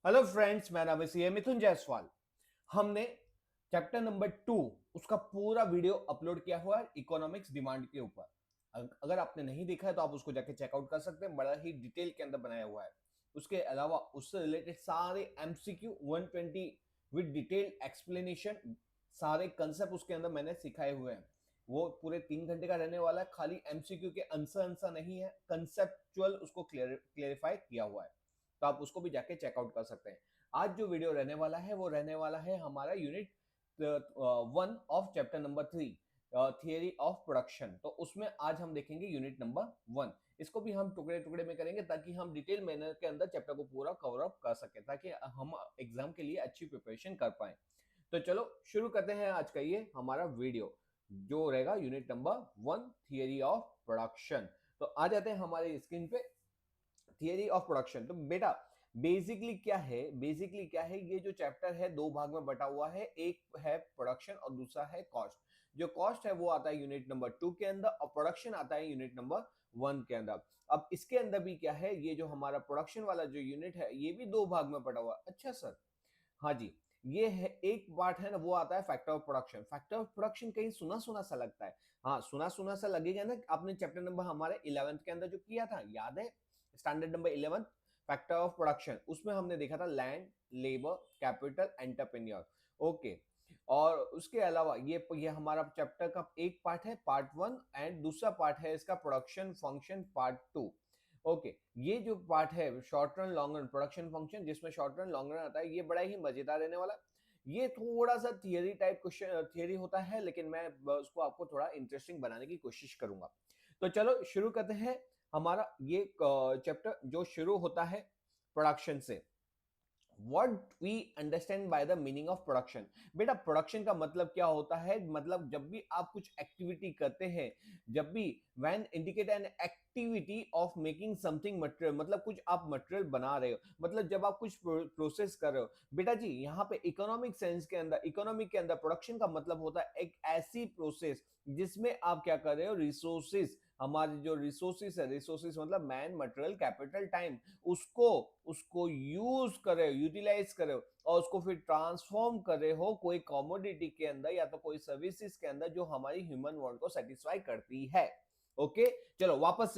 Hello friends, मेरा नाम है सीए मिथुन जायसवाल। हमने चैप्टर नंबर 2 उसका पूरा वीडियो अपलोड किया हुआ है इकोनॉमिक्स डिमांड के ऊपर। अगर आपने नहीं देखा है तो आप उसको जाके चेकआउट कर सकते हैं, बड़ा ही डिटेल के अंदर बनाया हुआ है। उसके अलावा उससे रिलेटेड सारे एमसीक्यू 120 विद डिटेल एक्सप्लेनेशन, सारे कंसेप्ट उसके अंदर मैंने सिखाए हुए हैं। वो पूरे 3 घंटे का रहने वाला है। खाली एमसीक्यू के आंसर आंसर नहीं है, कंसेप्चुअल उसको क्लियरिफाई किया हुआ है, तो आप उसको भी जाके चेकआउट कर सकते हैं। आज जो वीडियो रहने वाला है वो रहने वाला है हमारा unit 1 of chapter number 3, theory of production. तो उसमें आज हम देखेंगे यूनिट नंबर 1। इसको भी हम टुकड़े टुकड़े में करेंगे ताकि हम डिटेल मैनर के अंदर चैप्टर को पूरा कवर अप कर सके, ताकि हम एग्जाम के लिए अच्छी प्रिपरेशन कर पाए। तो चलो शुरू करते हैं आज का ये हमारा वीडियो, जो रहेगा unit number 1, theory of production. तो आ जाते हैं हमारे स्क्रीन पे, थियरी ऑफ प्रोडक्शन। तो बेटा बेसिकली क्या है, ये जो चैप्टर है दो भाग में बटा हुआ है। एक है प्रोडक्शन और दूसरा है कॉस्ट। जो कॉस्ट है वो आता है यूनिट नंबर 2 के अंदर और प्रोडक्शन आता है यूनिट नंबर 1 के अंदर। अब इसके अंदर भी क्या है, ये जो हमारा प्रोडक्शन वाला जो यूनिट है ये भी दो भाग में बटा हुआ है। अच्छा सर, हाँ जी। ये है एक पार्ट है ना, वो आता है factor of production. Factor of production कहीं सुना सुना सा लगता है। हाँ, सुना सुना सा लगेगा ना। आपने चैप्टर नंबर हमारे 11th के अंदर जो किया था याद है, standard number 11 factor of production, उसमें हमने देखा था land, labour, capital, entrepreneur. Okay. और उसके अलावा ये हमारा चैप्टर का एक पार्ट है, पार्ट 1, एंड दूसरा पार्ट है इसका प्रोडक्शन फंक्शन पार्ट 2। ओके। ये जो पार्ट है short run long run production function, जिसमें शॉर्ट रन लॉन्ग रन आता है, ये बड़ा ही मजेदार रहने वाला। ये थोड़ा सा थियरी टाइप क्वेश्चन थियरी होता है, लेकिन मैं उसको आपको थोड़ा इंटरेस्टिंग बनाने की कोशिश करूंगा। तो चलो शुरू करते हैं। हमारा ये चैप्टर जो शुरू होता है प्रोडक्शन से। What we understand by the meaning of production. बेटा प्रोडक्शन का मतलब क्या होता है, मतलब जब भी आप कुछ एक्टिविटी करते हैं, जब भी when indicate an activity of making something material, मतलब कुछ आप मटेरियल बना रहे हो, मतलब जब आप कुछ प्रोसेस कर रहे हो। बेटा जी यहाँ पे इकोनॉमिक सेंस के अंदर, इकोनॉमिक के अंदर प्रोडक्शन का मतलब होता है एक ऐसी प्रोसेस जिसमें आप क्या कर रहे हो, रिसोर्सेस, हमारे जो रिसोर्सेस है, रिसोर्सेस मतलब मैन, मटेरियल, कैपिटल, टाइम, उसको उसको यूज कर रहे हो, यूटिलाइज कर रहे हो, और उसको फिर ट्रांसफॉर्म कर रहे हो कोई कमोडिटी के अंदर या तो कोई सर्विसेज के अंदर जो हमारी ह्यूमन वांट को सेटिस्फाई करती है। ओके। चलो वापस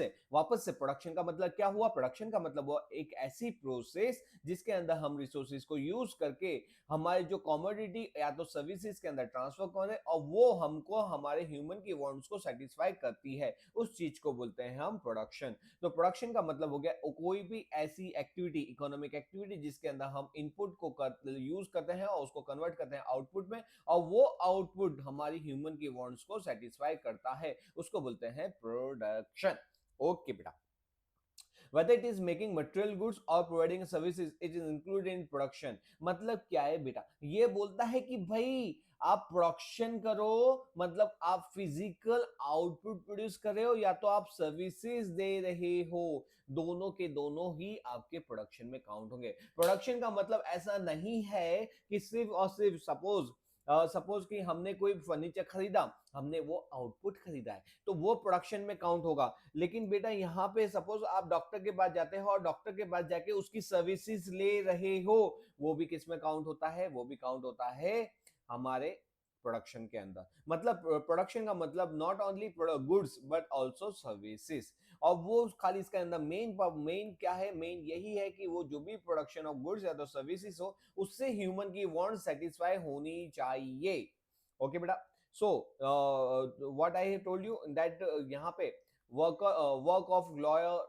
से प्रोडक्शन का मतलब क्या हुआ, प्रोडक्शन का मतलब हुआ एक ऐसी प्रोसेस जिसके अंदर हम रिसोर्सेज को यूज करके हमारे जो कमोडिटी या तो सर्विसेज के अंदर ट्रांसफर करें और वो हमको हमारे ह्यूमन की वांट्स को सेटिस्फाई करती है, उस चीज को बोलते हैं हम प्रोडक्शन। तो प्रोडक्शन का मतलब हो गया कोई भी ऐसी एक्टिविटी, इकोनॉमिक एक्टिविटी, जिसके अंदर हम इनपुट को यूज करते हैं और उसको कन्वर्ट करते हैं आउटपुट में, और वो आउटपुट हमारी ह्यूमन की वांट्स को सेटिस्फाई करता है, उसको बोलते हैं प्रोडक्शन। ओके बेटा, whether it is making material goods or providing services, it is included in production। मतलब क्या है बेटा, ये बोलता है कि भाई आप प्रोडक्शन करो, मतलब आप फिजिकल आउटपुट प्रोड्यूस कर रहे हो या तो आप सर्विसेज दे रहे हो, दोनों के दोनों ही आपके प्रोडक्शन में काउंट होंगे। प्रोडक्शन का मतलब ऐसा नहीं है कि सिर्फ और सिर्फ सपोज कि हमने कोई फर्नीचर खरीदा, हमने वो आउटपुट खरीदा है तो वो प्रोडक्शन में काउंट होगा। लेकिन बेटा यहाँ पे सपोज आप डॉक्टर के पास जाते हो और डॉक्टर के पास जाके उसकी सर्विसेज ले रहे हो, वो भी किस में काउंट होता है, वो भी काउंट होता है हमारे प्रोडक्शन के अंदर। मतलब प्रोडक्शन का मतलब not only goods but also services. और वो खाली इसके अंदर मेन क्या है, मेन यही है कि वो जो भी प्रोडक्शन ऑफ गुड्स या तो सर्विसेज हो, उससे ह्यूमन की वांट सेटिस्फाई होनी चाहिए। ओके बेटा। So what I told you that यहाँ पे work of lawyer,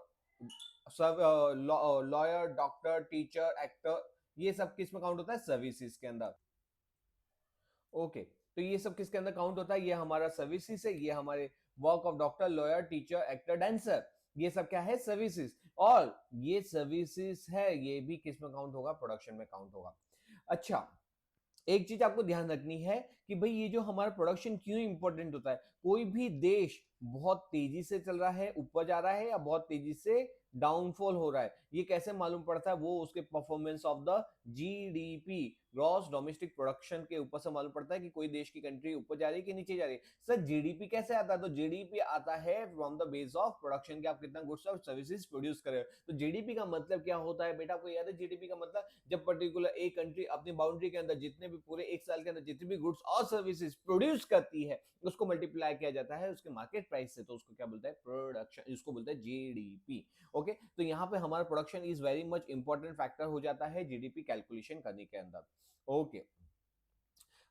lawyer, doctor, teacher, actor, ये सब किस में काउंट होता है, सर्विसेज के अंदर। ओके। तो ये सब किसके अंदर काउंट होता है, ये हमारा सर्विसेज है, ये हमारे work of doctor, lawyer, teacher, actor, dancer, ये सब क्या है, सर्विसेज। और ये सर्विसेज है, ये भी किस में काउंट होगा, प्रोडक्शन में काउंट होगा। अच्छा, एक चीज आपको ध्यान रखनी है कि भाई ये जो हमारा प्रोडक्शन क्यों इंपॉर्टेंट होता है। कोई भी देश बहुत तेजी से चल रहा है, ऊपर जा रहा है, या बहुत तेजी से डाउनफॉल हो रहा है। ये कैसे मालूम पड़ता है? वो उसके performance of the GDP, gross domestic production के ऊपर से मालूम पड़ता है कि कोई देश की कंट्री ऊपर जा रही है कि नीचे जा रही है। सर जीडीपी कैसे आता है? तो जीडीपी आता है from the base of production, कि आप कितना गुड्स और सर्विसेज प्रोड्यूस कर रहे हो। तो जीडीपी का मतलब क्या होता है बेटा? आपको याद है जीडीपी का मतलब? जब पर्टिकुलर एक कंट्री अपनी बाउंड्री के अंदर जितने भी पूरे एक साल के अंदर जितने भी गुड्स और सर्विसेज प्रोड्यूस करती है, उसको मल्टीप्लाई किया जाता है उसके मार्केट प्राइस से, तो उसको क्या बोलता है? प्रोडक्शन, इसको बोलते हैं जीडीपी। ओके, तो यहाँ पे हमारा production is very much important factor हो जाता है जीडीपी कैलकुलेशन करने के अंदर। ओके,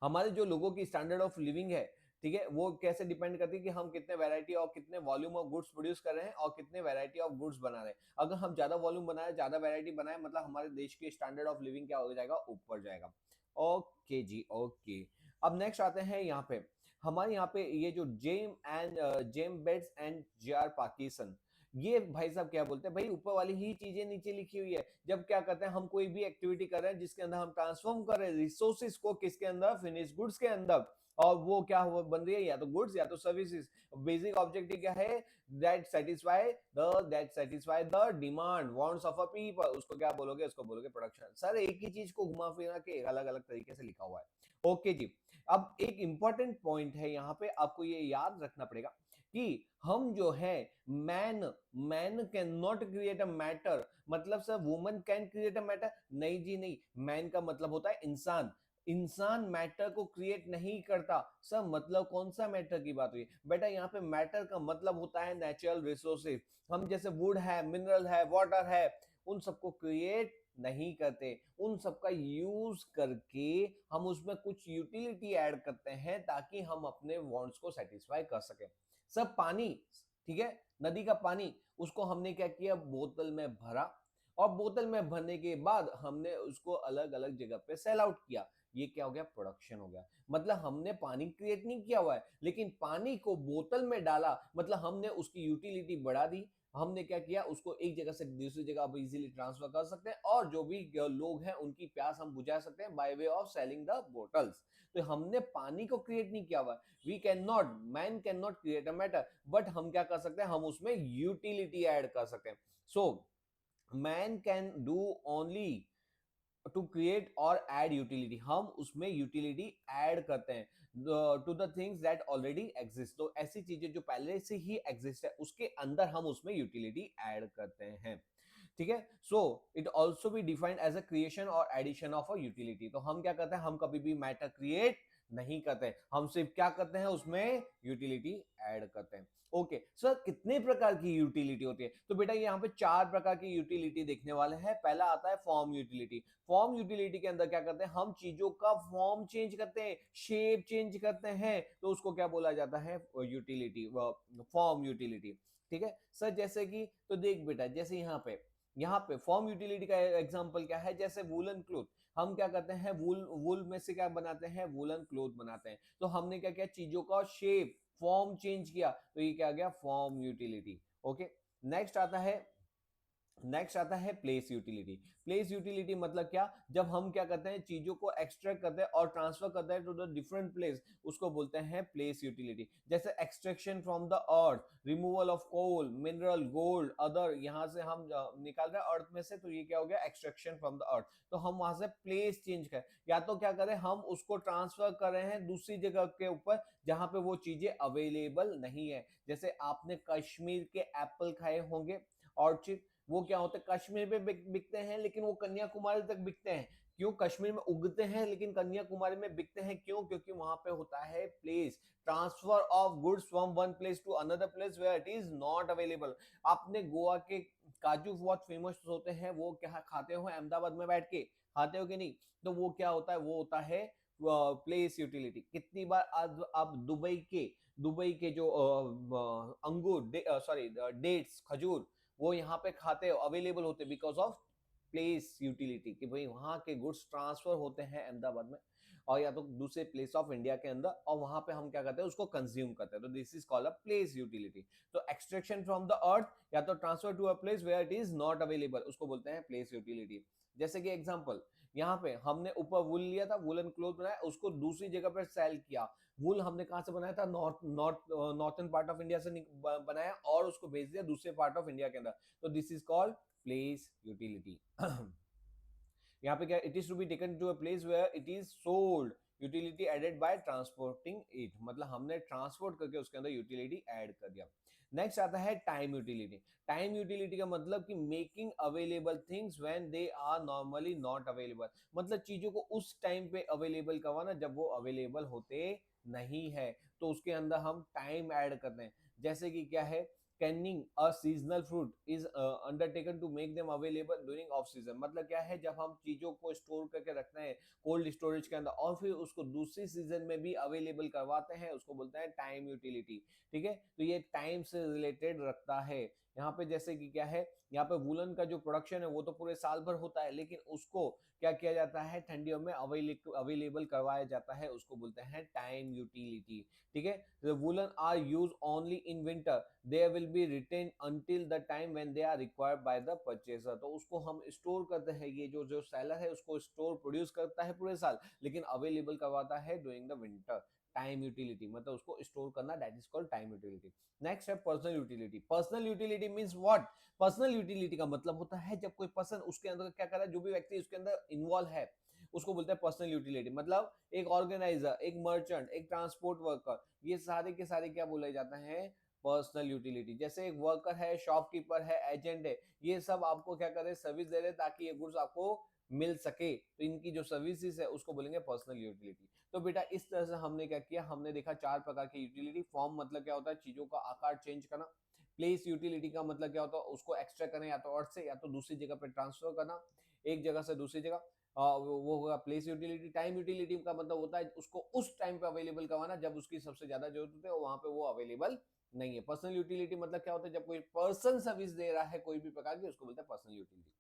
हमारे जो लोगों की स्टैंडर्ड ऑफ लिविंग है, ठीक है, वो कैसे डिपेंड करती है कि हम कितने वैरायटी और कितने वॉल्यूम ऑफ गुड्स प्रोड्यूस कर रहे हैं और कितने वैरायटी ऑफ गुड्स बना रहे हैं। अगर हम ज्यादा वॉल्यूम बनाए, ज्यादा वैरायटी बनाए, मतलब हमारे देश के स्टैंडर्ड ऑफ लिविंग क्या हो जाएगा? ऊपर जाएगा। ओके जी, ओके। अब नेक्स्ट आते हैं यहाँ पे, हमारे यहाँ पे ये जो James Bates and J R Parkinson, ये भाई साहब क्या बोलते हैं? भाई ऊपर वाली ही चीजें नीचे लिखी हुई है। जब क्या करते हैं, हम कोई भी एक्टिविटी कर रहे हैं जिसके अंदर हम ट्रांसफॉर्म कर रहे हैं रिसोर्सेज को, किसके अंदर? फिनिश गुड्स के अंदर, और वो क्या हुआ बन रही है? या तो गुड्स या तो सर्विसेज। बेसिक ऑब्जेक्टिव क्या है? That satisfy the demand wants of a people, उसको क्या बोलोगे? उसको बोलोगे प्रोडक्शन। सर एक ही चीज को घुमा फिरा के अलग अलग तरीके से लिखा हुआ है। ओके जी, अब एक इंपॉर्टेंट पॉइंट है यहाँ पे, आपको ये याद रखना पड़ेगा कि हम जो है man man can not create a matter, मतलब sir woman can create a matter? नहीं जी नहीं, मैन का मतलब होता है इंसान। इंसान मैटर को क्रिएट नहीं करता। सर मतलब कौन सा मैटर की बात हुई बेटा? यहाँ पे मैटर का मतलब होता है नेचुरल रिसोर्सेज। हम जैसे वुड है, मिनरल है, वाटर है, उन सबको क्रिएट नहीं करते, उन सबका यूज करके हम उसमें कुछ यूटिलिटी ऐड करते हैं ताकि हम अपने वांट्स को सेटिस्फाई कर सकें। सब पानी, ठीक है, नदी का पानी, उसको हमने क्या किया? बोतल में भरा, और बोतल में भरने के बाद हमने उसको अलग अलग जगह पे सेल आउट किया। ये क्या हो गया? प्रोडक्शन हो गया। मतलब हमने पानी क्रिएट नहीं किया हुआ है, लेकिन पानी को बोतल में डाला, मतलब हमने उसकी यूटिलिटी बढ़ा दी। हमने क्या किया? उसको एक जगह से दूसरी जगह अब इजीली ट्रांसफर कर सकते हैं, और जो भी लोग हैं उनकी प्यास हम बुझा सकते हैं by way of selling the bottles. तो हमने पानी को क्रिएट नहीं किया हुआ। We can not, man can not create a matter, but हम क्या कर सकते हैं? हम उसमें यूटिलिटी ऐड कर सकते हैं। So man can do only to create और ऐड यूटिलिटी, हम उसमें यूटिलिटी ऐड करते हैं to the things that already exist. तो ऐसी चीजें जो पहले से ही एग्जिस्ट है उसके अंदर हम उसमें यूटिलिटी ऐड करते हैं। ठीक है, so it also be defined as a creation और एडिशन ऑफ अ यूटिलिटी। तो हम क्या करते हैं? हम कभी भी मैटर क्रिएट नहीं करते, हम सिर्फ क्या करते हैं? उसमें यूटिलिटी ऐड करते हैं। ओके सर, कितने प्रकार की यूटिलिटी होती है? तो बेटा यहाँ पे 4 प्रकार की यूटिलिटी देखने वाले हैं। पहला आता है फॉर्म यूटिलिटी। फॉर्म यूटिलिटी के अंदर क्या करते हैं? हम चीजों का फॉर्म चेंज करते हैं, शेप चेंज करते हैं, तो उसको क्या बोला जाता है? Utility, form utility. ठीक है सर, जैसे कि तो देख बेटा, जैसे यहाँ पे फॉर्म यूटिलिटी का एग्जांपल क्या है? जैसे वूलन क्लोथ, हम क्या करते हैं? वूल वूल में से क्या बनाते हैं? वूलन क्लोथ बनाते हैं। तो हमने क्या किया? चीजों का शेप, फॉर्म चेंज किया, तो ये क्या गया? Form utility. ओके, नेक्स्ट आता है प्लेस यूटिलिटी। प्लेस यूटिलिटी मतलब क्या? जब हम क्या करते हैं? चीजों को एक्सट्रैक्ट करते हैं और ट्रांसफर करते हैं टू द डिफरेंट प्लेस, उसको बोलते हैं प्लेस यूटिलिटी। जैसे extraction from the earth, removal of coal, mineral, gold, other, यहां से हम निकाल रहे हैं अर्थ में से, तो ये क्या हो गया? एक्सट्रैक्शन फ्रॉम द अर्थ। तो हम वहां से प्लेस चेंज करें, या तो क्या करें? हम उसको ट्रांसफर कर रहे हैं दूसरी जगह के ऊपर जहां पे वो चीजें अवेलेबल नहीं है। जैसे आपने कश्मीर के एप्पल खाए होंगे, ऑर्चिड, वो क्या होते हैं? कश्मीर में बिकते हैं, लेकिन वो कन्याकुमारी तक बिकते हैं। क्यों? कश्मीर में उगते हैं लेकिन कन्याकुमारी में बिकते हैं, क्यों? क्योंकि वहां पे होता है place, transfer of goods from one place to another place where it is not available. आपने गोवा के काजू बहुत फेमस होते हैं, वो क्या खाते हो? अहमदाबाद में बैठ के खाते हो कि नहीं? तो वो क्या होता है? वो होता है प्लेस यूटिलिटी। कितनी बार अब दुबई के जो अंगूर, सॉरी डेट्स, खजूर, वो यहाँ पे खाते हो, अवेलेबल होते, बिकॉज ऑफ प्लेस यूटिलिटी, कि भाई वहां के गुड्स ट्रांसफर होते हैं अहमदाबाद में और या तो दूसरे प्लेस ऑफ इंडिया के अंदर, और वहां पे हम क्या करते हैं? उसको कंज्यूम करते हैं। तो this is called a place utility. तो एक्सट्रैक्शन फ्रॉम द अर्थ या तो transfer to a place where it is not available, उसको बोलते हैं प्लेस यूटिलिटी। जैसे कि एग्जांपल, यहाँ पे हमने ऊपर वूल लिया था, वूलन क्लोथ बनाया, उसको दूसरी जगह पर सेल किया। वूल हमने कहाँ से बनाया था, नॉर्थन पार्ट ऑफ इंडिया से बनाया और उसको भेज दिया दूसरे पार्ट ऑफ इंडिया के अंदर, तो this is called place utility. यहाँ पे क्या, it is to be taken to a place where it is sold, utility added by transporting it, मतलब हमने ट्रांसपोर्ट करके उसके अंदर यूटिलिटी ऐड कर दिया। नेक्स्ट आता है टाइम यूटिलिटी। टाइम यूटिलिटी का मतलब कि making available things when they are normally not available, मतलब चीजों को उस टाइम पे अवेलेबल करवाना जब वो अवेलेबल होते नहीं है, तो उसके अंदर हम टाइम ऐड करते हैं। जैसे कि क्या है, canning a seasonal fruit is undertaken to make them available during off season, मतलब क्या है, जब हम चीजों को स्टोर करके रखते हैं कोल्ड स्टोरेज के अंदर और फिर उसको दूसरी सीजन में भी अवेलेबल करवाते हैं, उसको बोलते हैं टाइम यूटिलिटी। ठीक है, तो ये टाइम से रिलेटेड रखता है। यहाँ पे जैसे कि क्या है, यहाँ पे वुलन का जो प्रोडक्शन है वो तो पूरे साल भर होता है, लेकिन उसको क्या किया जाता है, ठंडियों में अवेलेबल करवाया जाता है, उसको बोलते हैं टाइम यूटिलिटी। ठीक है, the woolen are used only in winter, they will be retained until the time when they are required by the purchaser, तो उसको हम स्टोर करते हैं, ये जो जो सेलर है उसको स्टोर प्रोड्यूस करता है पूरे साल, लेकिन अवेलेबल करवाता है during the winter. Time utility मतलब उसको स्टोर करना, that is called time utility. Next है personal utility. Personal utility means what, personal utility का मतलब होता है जब कोई पर्सन उसके अंदर क्या कर रहा है, जो भी व्यक्ति उसके अंदर इन्वॉल्व है उसको बोलते हैं पर्सनल यूटिलिटी। मतलब एक ऑर्गेनाइजर, एक मर्चेंट, एक ट्रांसपोर्ट वर्कर, ये सारे के सारे क्या बोले जाते हैं, पर्सनल यूटिलिटी। जैसे एक वर्कर है, शॉपकीपर है, एजेंट है, ये सब आपको क्या करे, सर्विस दे रहे ताकि ये गुड्स आपको मिल सके, तो इनकी जो सर्विसेज है उसको बोलेंगे पर्सनल यूटिलिटी। तो बेटा इस तरह से हमने क्या किया, हमने देखा चार प्रकार की यूटिलिटी। फॉर्म मतलब क्या होता है, चीजों का आकार चेंज करना। प्लेस यूटिलिटी का मतलब क्या होता है, उसको एक्स्ट्रा करना या तो अर्थ से या तो दूसरी जगह पे ट्रांसफर करना, एक जगह से दूसरी जगह, वो होगा प्लेस यूटिलिटी। टाइम यूटिलिटी का मतलब होता है उसको उस टाइम पे अवेलेबल करवाना जब उसकी सबसे ज्यादा जरूरत होती है, वहां पे वो अवेलेबल नहीं है। पर्सनल यूटिलिटी मतलब क्या होता है, जब कोई पर्सन सर्विस दे रहा है कोई भी प्रकार की, उसको बोलते हैं पर्सनल यूटिलिटी।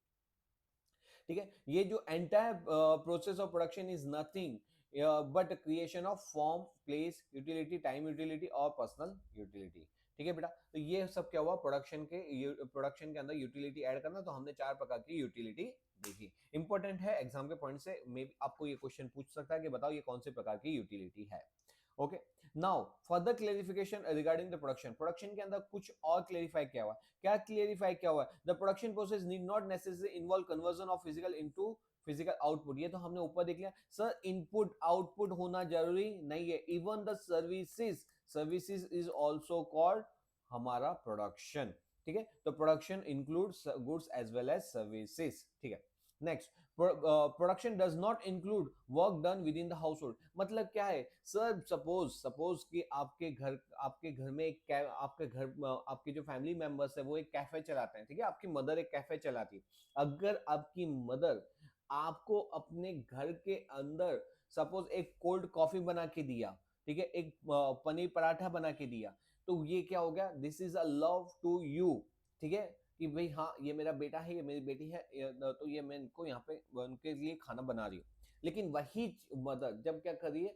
ठीक है, ये जो entire process of production is nothing but creation of form, place utility, time utility और पर्सनल यूटिलिटी। ठीक है बेटा, तो ये सब क्या हुआ, प्रोडक्शन के अंदर यूटिलिटी ऐड करना। तो हमने चार प्रकार की यूटिलिटी देखी। इंपॉर्टेंट है, एग्जाम के पॉइंट से मे आपको ये क्वेश्चन पूछ सकता है कि बताओ ये कौन से प्रकार की यूटिलिटी है। Okay, now further clarification regarding the production. Production के अंदर कुछ और क्लेरिफाई किया हुआ है। क्या क्लेरिफाई किया हुआ है, the production process need not necessary involve conversion of physical into physical output. ये तो हमने ऊपर देख लिया सर, इनपुट आउटपुट होना जरूरी नहीं है, even the services, services is also called हमारा प्रोडक्शन। ठीक है, तो production includes goods as well as services. ठीक है, next, production does not include work done within the household. मतलब क्या है सर, सपोज कि आपके घर में एक आपके घर आपके जो फैमिली मेंबर्स है वो एक कैफे चलाते हैं। ठीक है, आपकी मदर एक कैफे चलाती है। अगर आपकी मदर आपको अपने घर के अंदर सपोज एक कोल्ड कॉफी बना के दिया, ठीक है, एक पनीर पराठा बना के दिया, तो ये क्या हो गया, this is a love to you. ठीक है, कि भाई हाँ ये मेरा बेटा है, ये मेरी बेटी है, तो ये मैं इनको यहाँ पे उनके लिए खाना बना रही हूँ। लेकिन वही मदर जब क्या कर रही है,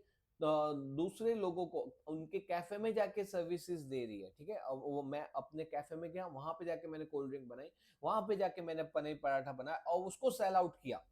दूसरे लोगों को उनके कैफे में जाके सर्विसेज दे रही है। ठीक है, अब वो मैं अपने कैफे में गया, वहां पे जाके मैंने कोल्ड ड्रिंक बनाई, वहां पे जाके मैंने पनीर पराठा बनाया और उसको सेल आउट किया,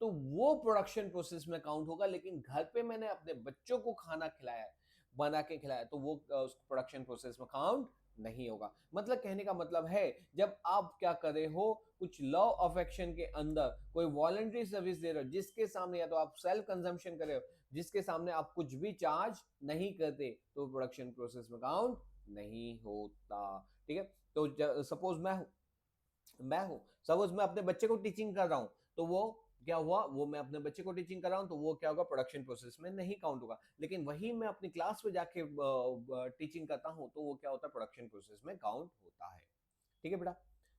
तो वो प्रोडक्शन प्रोसेस में काउंट होगा। लेकिन घर पे मैंने अपने बच्चों को खाना खिलाया, बना के खिलाया, तो वो प्रोडक्शन प्रोसेस में काउंट नहीं होगा। मतलब कहने का मतलब है, जब आप क्या कर रहे हो, कुछ लव अफेक्शन के अंदर कोई वॉलंटरी सर्विस दे रहे हो जिसके सामने या तो आप सेल्फ कंजम्पशन कर रहे हो, जिसके सामने आप कुछ भी चार्ज नहीं करते, तो प्रोडक्शन प्रोसेस में काउंट नहीं होता। ठीक है, तो सपोज मैं हूं सपोज मैं अपने बच्चे को टीचिंग कर रहा हूं, तो वो क्या हुआ, वो मैं अपने बच्चे को टीचिंग कर रहा हूं, तो वो क्या होगा, प्रोडक्शन प्रोसेस में नहीं काउंट होगा। लेकिन वही मैं अपनी क्लास में जाके टीचिंग करता हूं, तो वो क्या होता है, प्रोडक्शन प्रोसेस में काउंट होता है। ठीक है बेटा,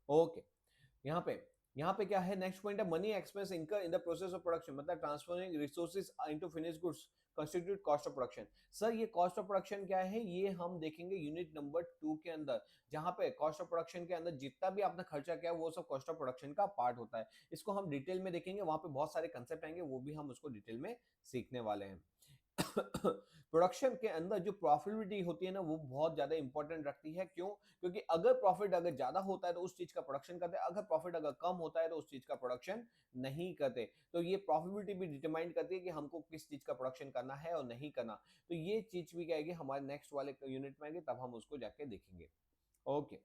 ओके। यहाँ पे क्या है, नेक्स्ट पॉइंट है, money expense incur in the process of production, मतलब transferring resources into finished goods constitute cost of production. Sir ये कॉस्ट ऑफ प्रोडक्शन क्या है, ये हम देखेंगे यूनिट नंबर 2 के अंदर, जहां पे कॉस्ट ऑफ प्रोडक्शन के अंदर जितना भी आपने खर्चा किया वो सब कॉस्ट ऑफ प्रोडक्शन का पार्ट होता है। इसको हम डिटेल में देखेंगे, वहां पे बहुत सारे कंसेप्ट आएंगे, वो भी हम उसको डिटेल में सीखने वाले हैं। प्रोडक्शन के अंदर जो प्रॉफिटेबिलिटी होती है ना वो बहुत ज्यादा इंपॉर्टेंट रखती है। क्यों? क्योंकि अगर प्रॉफिट अगर ज्यादा होता है तो उस चीज का प्रोडक्शन करते हैं, अगर प्रॉफिट अगर कम होता है तो उस चीज का प्रोडक्शन नहीं करते। तो ये प्रॉफिटेबिलिटी भी डिटरमाइन करती है कि हमको किस चीज का प्रोडक्शन करना है और नहीं करना। तो ये चीज भी क्या है कि हमारे नेक्स्ट वाले यूनिट में आएंगे तब हम उसको जाके देखेंगे। ओके,